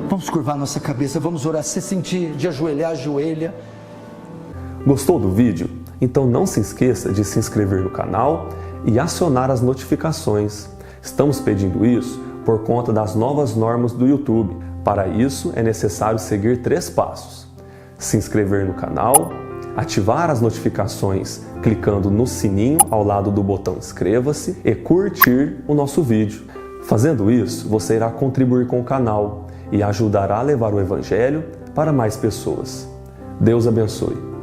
Vamos curvar nossa cabeça, vamos orar. Se sentir de ajoelhar, ajoelha. Gostou do vídeo? Então não se esqueça de se inscrever no canal e acionar as notificações. Estamos pedindo isso por conta das novas normas do YouTube. Para isso é necessário seguir 3 passos: se inscrever no canal, ativar as notificações clicando no sininho ao lado do botão inscreva-se e curtir o nosso vídeo. Fazendo isso, você irá contribuir com o canal e ajudará a levar o Evangelho para mais pessoas. Deus abençoe.